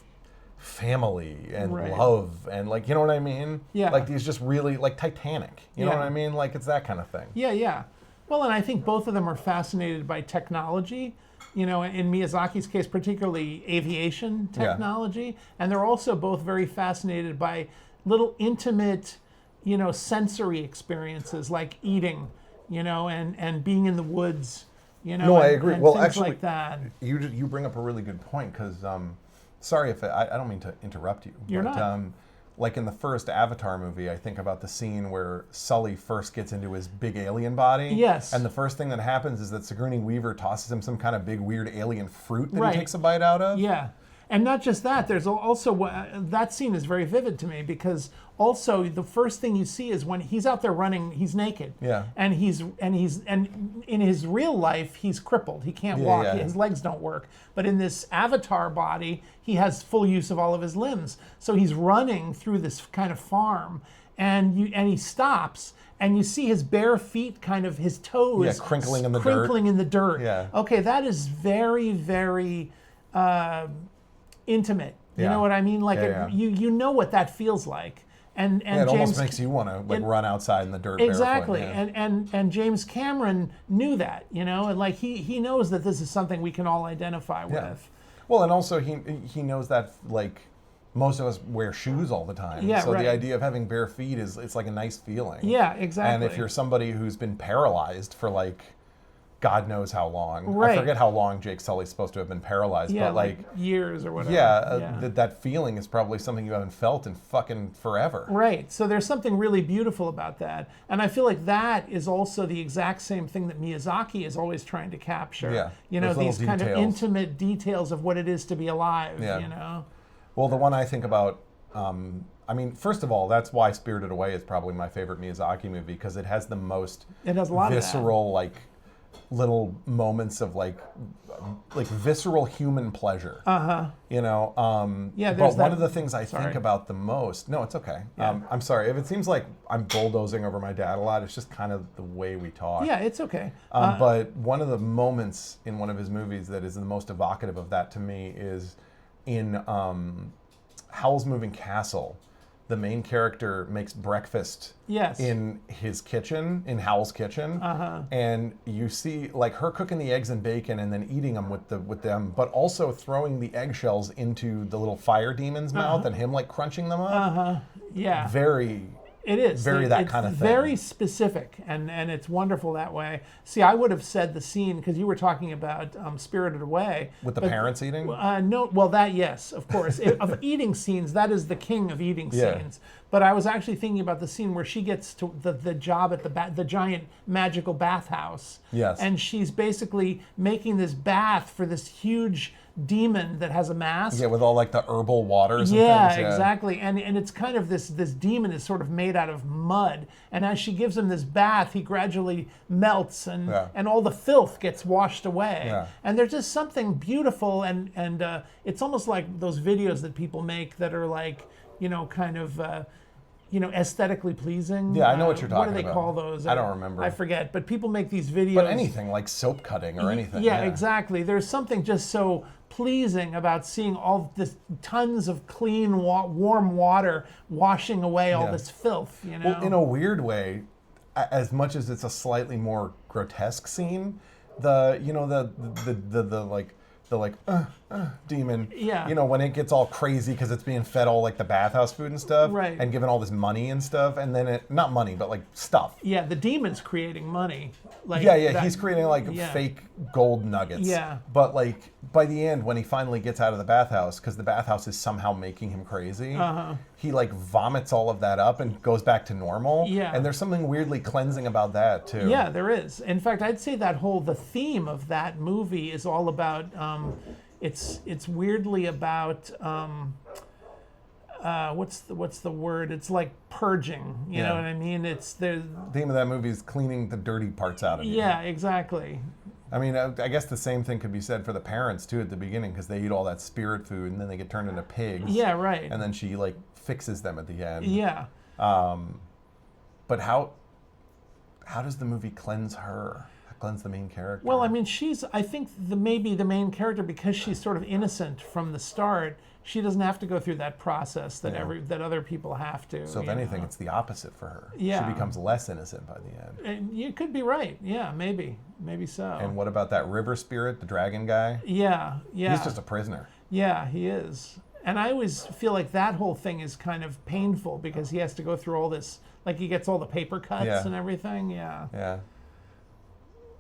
family and love and like, you know what I mean? Yeah. Like these just really, like Titanic, you know what I mean? Like it's that kind of thing. Yeah. Well, and I think both of them are fascinated by technology, in Miyazaki's case, particularly aviation technology. And they're also both very fascinated by little intimate, sensory experiences like eating, and being in the woods, No, I agree. and Well, things actually, like that. you bring up a really good point because, sorry if I don't mean to interrupt you. You're but, not. Like in the first Avatar movie, I think about the scene where Sully first gets into his big alien body. Yes. And the first thing that happens is that Sigourney Weaver tosses him some kind of big weird alien fruit that Right. he takes a bite out of. Yeah. And not just that, there's also that scene is very vivid to me because also the first thing you see is when he's out there running, he's naked. Yeah. And and in his real life he's crippled. He can't walk. yeah. His legs don't work. But in this avatar body, he has full use of all of his limbs. So he's running through this kind of farm and he stops and you see his bare feet, kind of his toes crinkling in the dirt. crinkling in the dirt. Yeah. Okay, that is very, very intimate. You Yeah. know what I mean? Like Yeah, you know what that feels like. And Yeah, it James almost makes you want to run outside in the dirt exactly. barefoot. Yeah. And James Cameron knew that, and like he knows that this is something we can all identify with. Well, and also he knows that like most of us wear shoes all the time. Yeah, so right. the idea of having bare feet it's like a nice feeling. Yeah, exactly. And if you're somebody who's been paralyzed for like God knows how long. Right. I forget how long Jake Sully's supposed to have been paralyzed, yeah, but like years or whatever. that feeling is probably something you haven't felt in fucking forever. Right. So there's something really beautiful about that. And I feel like that is also the exact same thing that Miyazaki is always trying to capture. Yeah. Those These little kind of details. intimate details of what it is to be alive, Yeah. Well, the one I think about, first of all, that's why Spirited Away is probably my favorite Miyazaki movie because it has the most It has a lot visceral, like, little moments of like visceral human pleasure. Yeah, but there's one that- of the things I sorry. think about the most, no, it's okay. Yeah. I'm sorry if it seems like I'm bulldozing over my dad a lot. It's just kind of the way we talk. Yeah, it's okay. But one of the moments in one of his movies that is the most evocative of that to me is in Howl's Moving Castle. The main character makes breakfast Yes. in his kitchen, in Howl's kitchen, and you see like her cooking the eggs and bacon and then eating them with them, but also throwing the eggshells into the little fire demon's mouth and him like crunching them up. Yeah. Very. It is. Very that It's kind of thing. very specific, and it's wonderful that way. See, I would have said the scene, because you were talking about Spirited Away. With the but- parents eating? No, well, that, yes, of course. Of eating scenes, that is the king of eating Yeah. scenes. But I was actually thinking about the scene where she gets to the job at the giant magical bathhouse. Yes. And she's basically making this bath for this huge demon that has a mask. Yeah, with all like the herbal waters and Yeah, things. exactly. And it's kind of this demon is sort of made out of mud. And as she gives him this bath, he gradually melts and all the filth gets washed away. Yeah. And there's just something beautiful and it's almost like those videos that people make that are like, kind of aesthetically pleasing. Yeah, I know what you're talking What do they about. call those? I don't remember. I forget. But people make these videos. But anything like soap cutting or anything. Yeah, exactly. There's something just so pleasing about seeing all this tons of clean, warm water washing away all this filth. Well, in a weird way, as much as it's a slightly more grotesque scene, the demon. Yeah. When it gets all crazy because it's being fed all like the bathhouse food and stuff, Right. and given all this money and stuff, and then not money, but like stuff. Yeah, the demon's creating money. Like Yeah, he's creating like yeah. fake gold nuggets. Yeah. But like by the end, when he finally gets out of the bathhouse, because the bathhouse is somehow making him crazy, he like vomits all of that up and goes back to normal. Yeah. And there's something weirdly cleansing about that too. Yeah, there is. In fact, I'd say the theme of that movie is all about. It's weirdly about. What's the word? It's like purging. You know what I mean? It's the theme of that movie is cleaning the dirty parts out of you. Yeah, exactly. I mean, I guess the same thing could be said for the parents too at the beginning, because they eat all that spirit food and then they get turned into pigs. Yeah, right. And then she like fixes them at the end. Yeah. But how does the movie cleanse her? Glenn's the main character. Well, I mean, I think maybe the main character, because she's sort of innocent from the start. She doesn't have to go through that process that that other people have to. So if anything, it's the opposite for her. Yeah. She becomes less innocent by the end. And you could be right. Yeah, maybe so. And what about that river spirit, the dragon guy? Yeah. He's just a prisoner. Yeah, he is. And I always feel like that whole thing is kind of painful because he has to go through all this, like he gets all the paper cuts and everything. Yeah. Yeah.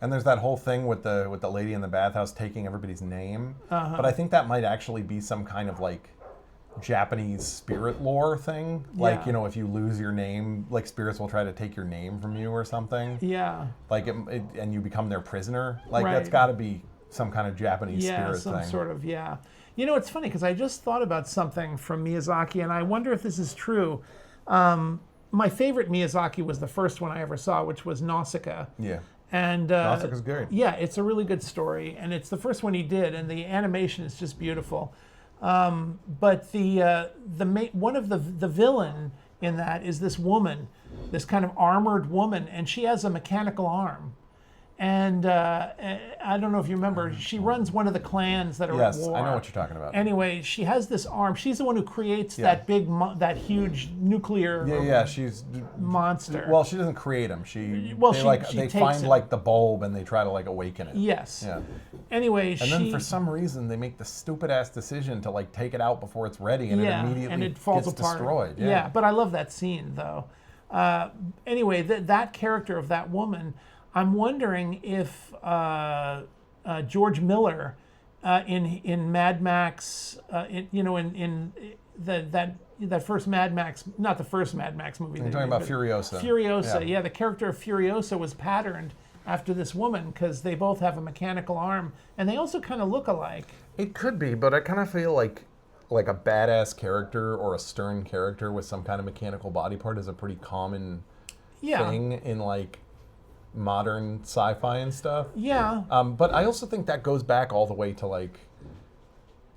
And there's that whole thing with the lady in the bathhouse taking everybody's name. But I think that might actually be some kind of like Japanese spirit lore thing. Like, you know, if you lose your name, like spirits will try to take your name from you or something. Yeah. Like, and you become their prisoner. Like, Right. that's got to be some kind of Japanese spirit Yeah, some thing. sort of, You know, it's funny because I just thought about something from Miyazaki, and I wonder if this is true. My favorite Miyazaki was the first one I ever saw, which was Nausicaa. Yeah. And Nausicaa's good. Yeah, it's a really good story, and it's the first one he did, and the animation is just beautiful. But one of the villain in that is this woman, this kind of armored woman, and she has a mechanical arm. And I don't know if you remember, she runs one of the clans that are at war. Yes, I know what you're talking about. Anyway, she has this arm. She's the one who creates that big, that huge nuclear she's monster. Well, she doesn't create them. They takes find him. like the bulb and they try to like awaken it. Yes. Yeah. Anyway, And then for some reason they make the stupid ass decision to like take it out before it's ready, and it immediately and it falls gets apart. destroyed. Yeah, but I love that scene though. Anyway, that character of that woman, I'm wondering if George Miller in Mad Max, in that first Mad Max, not the first Mad Max movie. You're talking about Furiosa. Furiosa, yeah, the character of Furiosa was patterned after this woman because they both have a mechanical arm and they also kind of look alike. It could be, but I kind of feel like a badass character or a stern character with some kind of mechanical body part is a pretty common thing in like modern sci-fi and stuff. Yeah. But I also think that goes back all the way to like,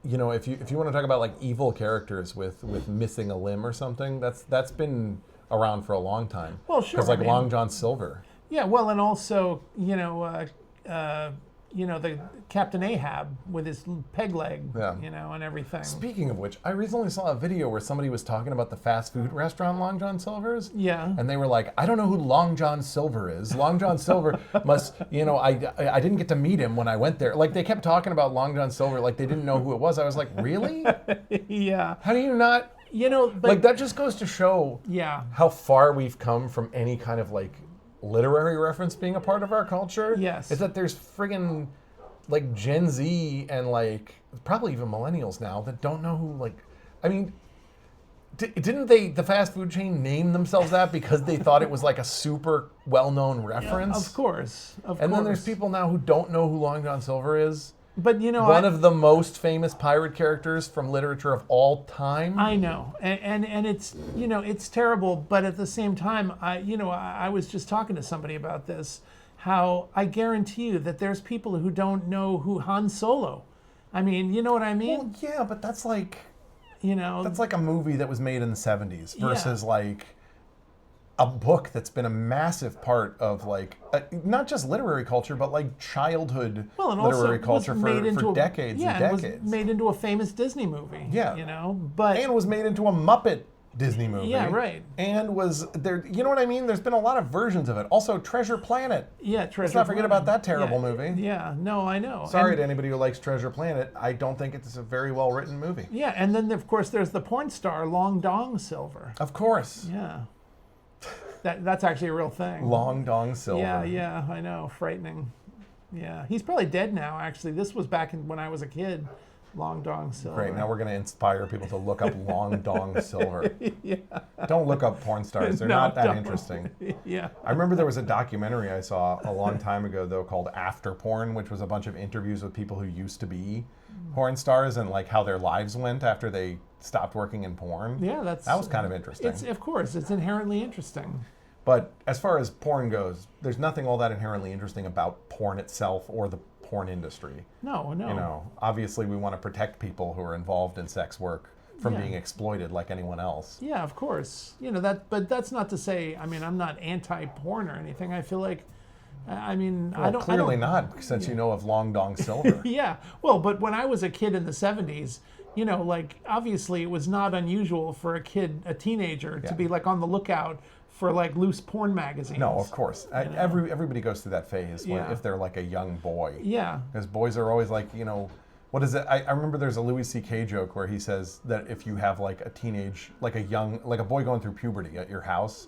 you know, if you want to talk about like evil characters with missing a limb or something, that's been around for a long time. Well, sure. Because like Long John Silver. Yeah. Well, and also the Captain Ahab with his peg leg, and everything. Speaking of which, I recently saw a video where somebody was talking about the fast food restaurant Long John Silver's. Yeah. And they were like, I don't know who Long John Silver is. Long John Silver must, I didn't get to meet him when I went there. Like they kept talking about Long John Silver like they didn't know who it was. I was like, really? Yeah. How do you not? But like that just goes to show how far we've come from any kind of like literary reference being a part of our culture. Yes. Is that there's friggin' like Gen Z and like probably even millennials now that don't know who didn't the fast food chain name themselves that because they thought it was like a super well-known reference? Of course. And then there's people now who don't know who Long John Silver is. But one of the most famous pirate characters from literature of all time. I know, and it's it's terrible. But at the same time, I was just talking to somebody about this. How I guarantee you that there's people who don't know who Han Solo. I mean, you know what I mean? Well, yeah, but that's like that's like a movie that was made in the 70s versus like a book that's been a massive part of like not just literary culture but like childhood literary culture for decades and decades. It was made into a famous Disney movie. Yeah, but was made into a Muppet Disney movie. Yeah, right. And was there? You know what I mean? There's been a lot of versions of it. Also, Treasure Planet. Yeah, Treasure. Let's not forget about that terrible movie. Yeah, no, I know. Sorry to anybody who likes Treasure Planet. I don't think it's a very well written movie. Yeah, and then of course there's the porn star Long Dong Silver. Of course. Yeah. That's actually a real thing. Long Dong Silver. Yeah, I know. Frightening. Yeah. He's probably dead now, actually. This was back when I was a kid. Long Dong Silver. Great. Now we're going to inspire people to look up Long Dong Silver. Yeah. Don't look up porn stars. They're not that interesting. Yeah. I remember there was a documentary I saw a long time ago, though, called After Porn, which was a bunch of interviews with people who used to be porn stars and like how their lives went after they stopped working in porn. Yeah, that was kind of interesting. Of course, it's inherently interesting. But as far as porn goes, there's nothing all that inherently interesting about porn itself or the porn industry. No. Obviously we want to protect people who are involved in sex work from being exploited like anyone else. Yeah, of course. But that's not to say, I mean, I'm not anti-porn or anything. I feel like I mean, Well, I don't. clearly I don't, not, since you know of Long Dong Silver. Yeah. Well, but when I was a kid in the 70s, like obviously it was not unusual for a teenager to be like on the lookout for like loose porn magazines. No, of course. Everybody goes through that phase Yeah. if they're like a young boy. Yeah. Because boys are always like, what is it? I remember there's a Louis C.K. joke where he says that if you have like a teenage, like a boy going through puberty at your house,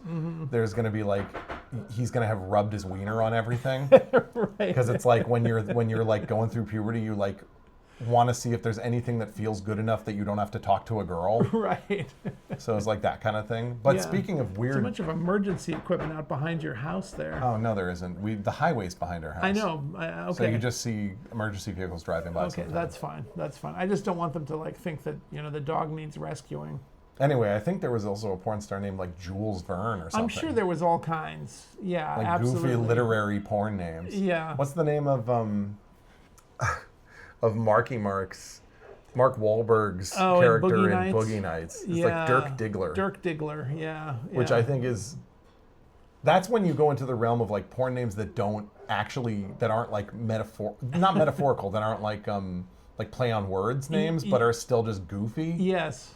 there's going to be like, he's going to have rubbed his wiener on everything. Right. Because it's like when you're like going through puberty, you like want to see if there's anything that feels good enough that you don't have to talk to a girl. Right. So it's like that kind of thing. But Yeah. speaking of weird, So much of emergency equipment out behind your house there. oh no, there isn't. The highway's behind our house. I know. Okay. So you just see emergency vehicles driving by. Okay, sometimes. that's fine. That's fine. I just don't want them to like think that the dog needs rescuing. Anyway, I think there was also a porn star named like Jules Verne or something. I'm sure there was all kinds. Yeah, like absolutely. goofy literary porn names. Yeah. What's the name of Mark Wahlberg's Oh, in character Boogie in Nights? Boogie Nights? It's Yeah. like Dirk Diggler. Dirk Diggler. Yeah. Which I think is, that's when you go into the realm of like porn names that aren't like not metaphorical, that aren't like play on words names, but are still just goofy. Yes.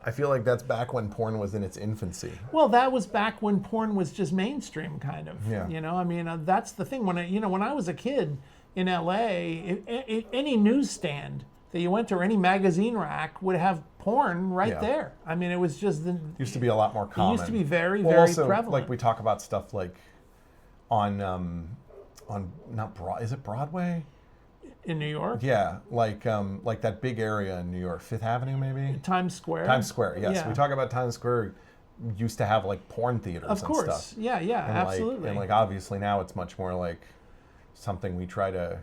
I feel like that's back when porn was in its infancy. Well, that was back when porn was just mainstream, kind of. Yeah. I mean, that's the thing. When I was a kid in LA, any newsstand that you went to or any magazine rack would have porn right there. I mean, it was just Used to be a lot more common. It used to be very, well, very also, prevalent. like we talk about stuff like on is it Broadway? In New York? Yeah, like that big area in New York, Fifth Avenue maybe? Times Square? Times Square, yes. Yeah. We talk about Times Square used to have like porn theaters Of and course. stuff. Yeah, and absolutely. And obviously now it's much more like something we try to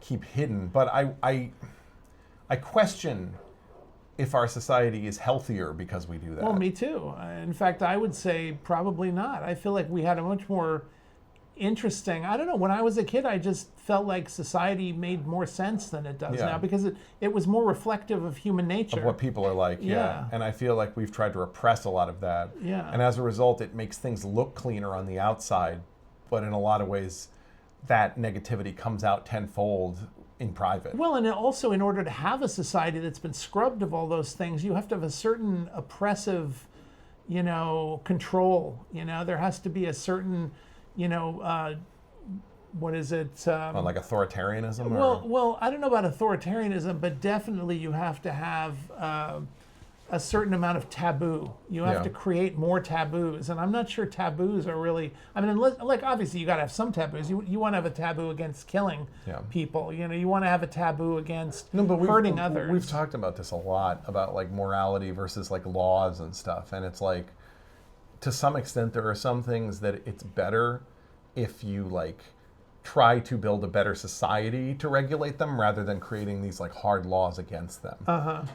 keep hidden. But I question if our society is healthier because we do that. Well, me too. In fact, I would say probably not. I feel like we had a much more interesting, I don't know, when I was a kid, I just felt like society made more sense than it does now because it was more reflective of human nature. Of what people are like, yeah. And I feel like we've tried to repress a lot of that. Yeah. And as a result, it makes things look cleaner on the outside, but in a lot of ways, that negativity comes out tenfold in private. Well, and also in order to have a society that's been scrubbed of all those things, you have to have a certain oppressive, control. There has to be a certain, what is it? Like authoritarianism? Well, I don't know about authoritarianism, but definitely you have to have a certain amount of taboo. You have to create more taboos, and I'm not sure taboos are really. I mean, like obviously you got to have some taboos. You want to have a taboo against killing people. You want to have a taboo against hurting others. We've talked about this a lot about like morality versus like laws and stuff, and it's like to some extent there are some things that it's better if you like try to build a better society to regulate them rather than creating these like hard laws against them.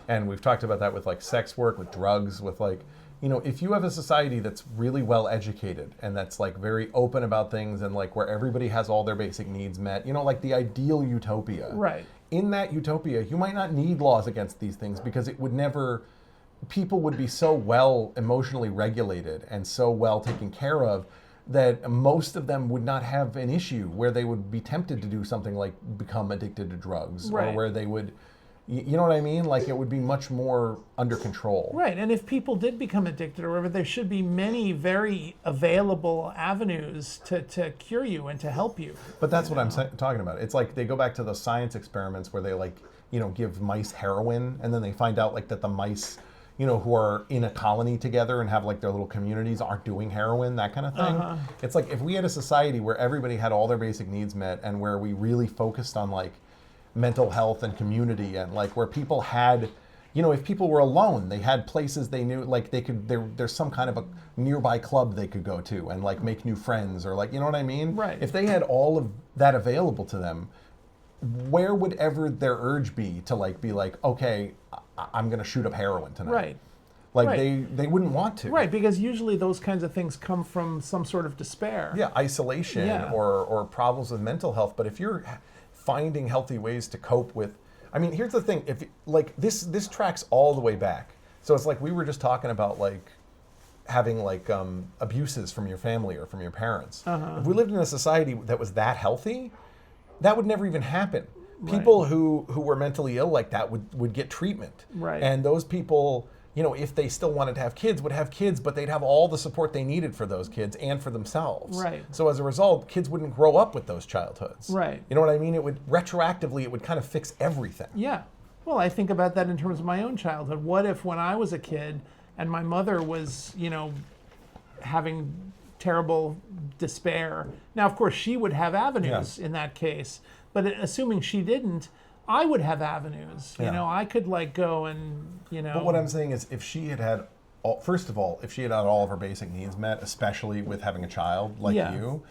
And we've talked about that with like sex work, with drugs, with like, if you have a society that's really well educated and that's like very open about things and like where everybody has all their basic needs met, like the ideal utopia. Right. In that utopia, you might not need laws against these things because people would be so well emotionally regulated and so well taken care of that most of them would not have an issue where they would be tempted to do something like become addicted to drugs or where they would, you know what I mean? Like it would be much more under control. Right, and if people did become addicted or whatever, there should be many very available avenues to cure you and to help you. But that's what I'm talking about. It's like they go back to those science experiments where they like, give mice heroin and then they find out like that the mice who are in a colony together and have like their little communities aren't doing heroin, that kind of thing. It's like if we had a society where everybody had all their basic needs met and where we really focused on like mental health and community and like where people had, if people were alone, they had places they knew, like they could, there's some kind of a nearby club they could go to and like make new friends or like, you know what I mean? Right. If they had all of that available to them, where would ever their urge be to like be like, okay, I'm going to shoot up heroin tonight. Right. Like Right. they wouldn't want to. Right, because usually those kinds of things come from some sort of despair. Yeah, isolation or problems with mental health. But if you're finding healthy ways to cope with, I mean, here's the thing. If like this tracks all the way back. So it's like we were just talking about like having like abuses from your family or from your parents. If we lived in a society that was that healthy, that would never even happen. People who were mentally ill like that would get treatment. Right. And those people, you know, if they still wanted to have kids, would have kids, but they'd have all the support they needed for those kids and for themselves. Right. So as a result, kids wouldn't grow up with those childhoods. Right. You know what I mean? It would retroactively, it would kind of fix everything. Yeah. Well, I think about that in terms of my own childhood. What if when I was a kid and my mother was, you know, having terrible despair? Now, of course, she would have avenues in that case. But assuming she didn't, I would have avenues. You know, I could like go and, you know. But what I'm saying is if she had first of all, if she had had all of her basic needs met, especially with having a child like you,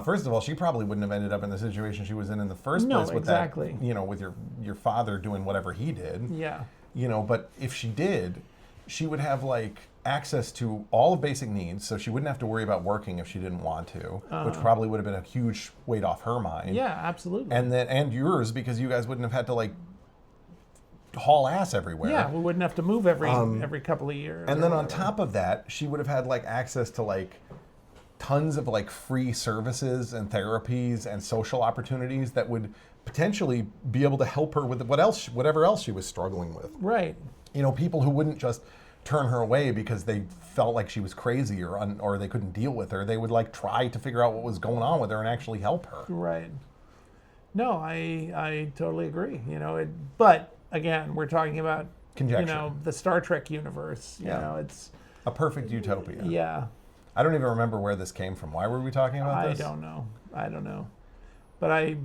first of all, she probably wouldn't have ended up in the situation she was in the first place with that, you know, with your father doing whatever he did. Yeah. You know, but if she did, she would have like access to all of basic needs, so she wouldn't have to worry about working if she didn't want to, which probably would have been a huge weight off her mind. Yeah, absolutely. And yours, because you guys wouldn't have had to like haul ass everywhere. Yeah, we wouldn't have to move every couple of years. And then on top of that, she would have had like access to like tons of like free services and therapies and social opportunities that would potentially be able to help her with whatever else she was struggling with. Right. You know, people who wouldn't just turn her away because they felt like she was crazy or they couldn't deal with her. They would like try to figure out what was going on with her and actually help her. Right. No, I totally agree. You know, but again, we're talking about Conjecture. You know, the Star Trek universe. You know, it's a perfect utopia. Yeah. I don't even remember where this came from. Why were we talking about this? I don't know. But I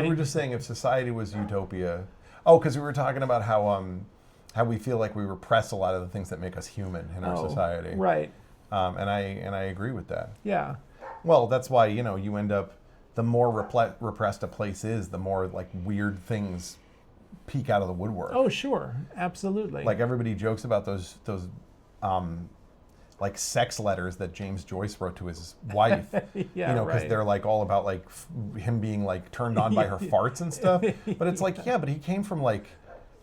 we were just saying if society was utopia. Oh, because we were talking about how we feel like we repress a lot of the things that make us human in our society. Right. And I agree with that. Yeah. Well, that's why, you know, you end up, the more repressed a place is, the more like weird things peek out of the woodwork. Oh, sure. Absolutely. Like everybody jokes about those like sex letters that James Joyce wrote to his wife. Yeah, you know, because right. they're like all about like him being like turned on by her farts and stuff. But it's like, yeah, but he came from like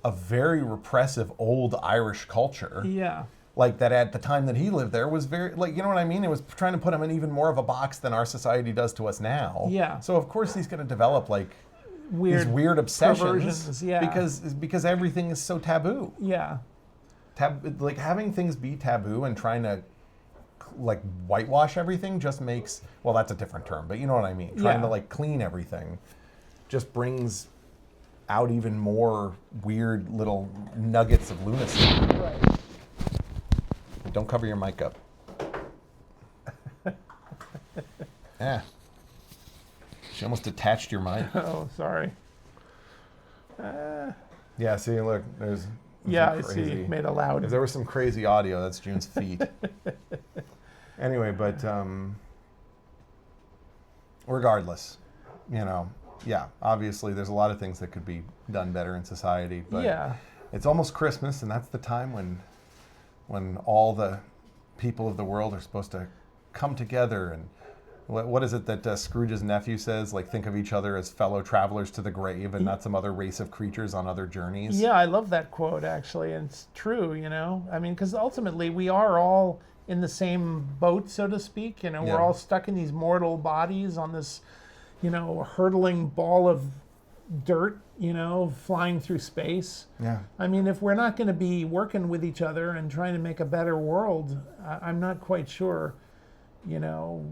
a very repressive old Irish culture. Yeah. Like that at the time that he lived there was very, like, you know what I mean? It was trying to put him in even more of a box than our society does to us now. Yeah. So of course he's going to develop like Weird these weird obsessions. perversions, yeah. Because everything is so taboo. Yeah. Like having things be taboo and trying to like whitewash everything just makes, well, that's a different term, but you know what I mean? Trying to like clean everything just brings out even more weird little nuggets of lunacy. Right. Don't cover your mic up. Yeah. She almost detached your mic. Oh, sorry. Yeah, see, look, there's Yeah, I crazy. see. Made a loud. If there was some crazy audio, that's June's feet. Anyway, but regardless, you know, yeah, obviously there's a lot of things that could be done better in society, but Yeah. it's almost Christmas, and that's the time when all the people of the world are supposed to come together. And what is it that Scrooge's nephew says? Like, think of each other as fellow travelers to the grave and not some other race of creatures on other journeys. Yeah, I love that quote, actually. And it's true, you know. I mean, because ultimately we are all in the same boat, so to speak. You know, Yeah. we're all stuck in these mortal bodies on this, you know, hurtling ball of dirt, you know, flying through space. Yeah. I mean, if we're not going to be working with each other and trying to make a better world, I'm not quite sure, you know,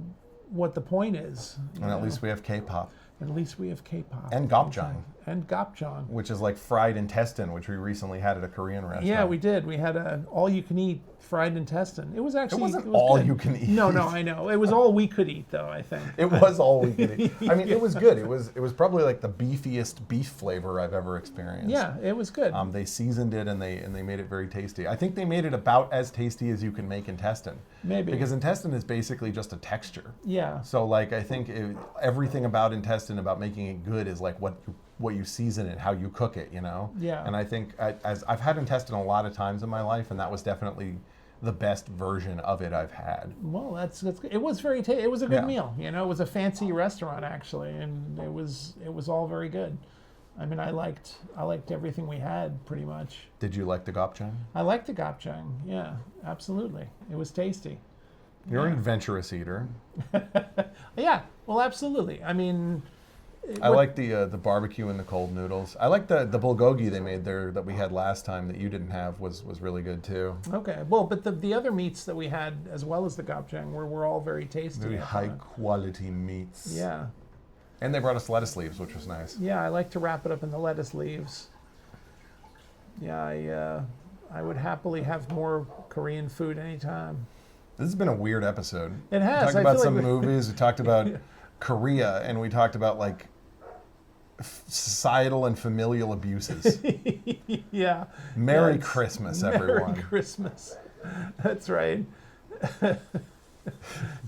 what the point is. And at least we have K-pop. At least we have K-pop. And Gopjang. And Gopjang. Which is like fried intestine, which we recently had at a Korean restaurant. Yeah, we did. We had a all-you-can-eat fried intestine. It was actually... It wasn't was all good. you can eat. No, I know. It was all we could eat, though, I think. It was all we could eat. I mean, it was good. It was probably like the beefiest beef flavor I've ever experienced. Yeah, it was good. They seasoned it and they made it very tasty. I think they made it about as tasty as you can make intestine. Maybe. Because intestine is basically just a texture. Yeah. So like I think everything about intestine, about making it good, is like what you season it, how you cook it, you know? Yeah. And I think as I've had intestine a lot of times in my life, and that was definitely the best version of it I've had. Well, that's good. It was very it was a good Yeah. meal. You know, it was a fancy restaurant actually, and it was all very good. I mean, I liked everything we had pretty much. Did you like the gopchang? I liked the gopchang. Yeah, absolutely. It was tasty. You're an adventurous eater. Yeah, well, absolutely. I mean, I like the barbecue and the cold noodles. I like the bulgogi they made there that we had last time that you didn't have was really good too. Okay, well, but the other meats that we had as well as the gopchang were all very tasty. Very I high thought. quality meats. Yeah, And they brought us lettuce leaves, which was nice. yeah. I like to wrap it up in the lettuce leaves. Yeah, I would happily have more Korean food anytime. This has been a weird episode. It has. We I talked about feel some like movies. We talked about Korea, and we talked about like societal and familial abuses. Yeah. Merry Yeah, Christmas, Merry everyone. Christmas. That's right.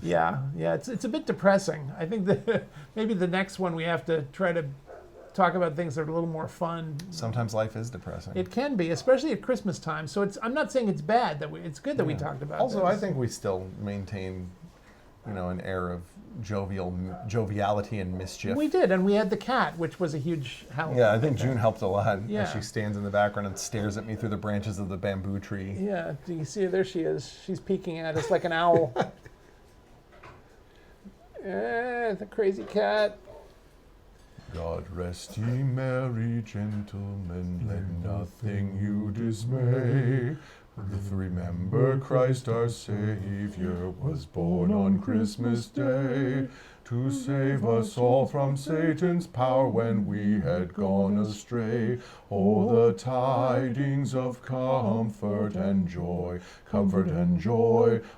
Yeah. It's a bit depressing. I think that maybe the next one we have to try to talk about things that are a little more fun. Sometimes life is depressing. It can be, especially at Christmas time. So I'm not saying it's bad it's good that we talked about Also, this. I think we still maintain, an air of joviality and mischief. We did, and we had the cat, which was a huge help. Yeah, I think June helped a lot. Yeah. As she stands in the background and stares at me through the branches of the bamboo tree. Yeah, do you see her? There she is. She's peeking at us like an owl. The crazy cat. God rest ye merry gentlemen, let nothing you dismay. Remember Christ our Savior was born on Christmas Day to save us all from Satan's power when we had gone astray. Oh, the tidings of comfort and joy,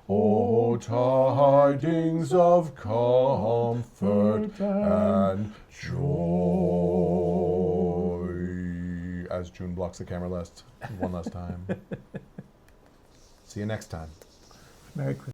oh, tidings of comfort and joy. As June blocks the camera one last time. See you next time. Merry Christmas.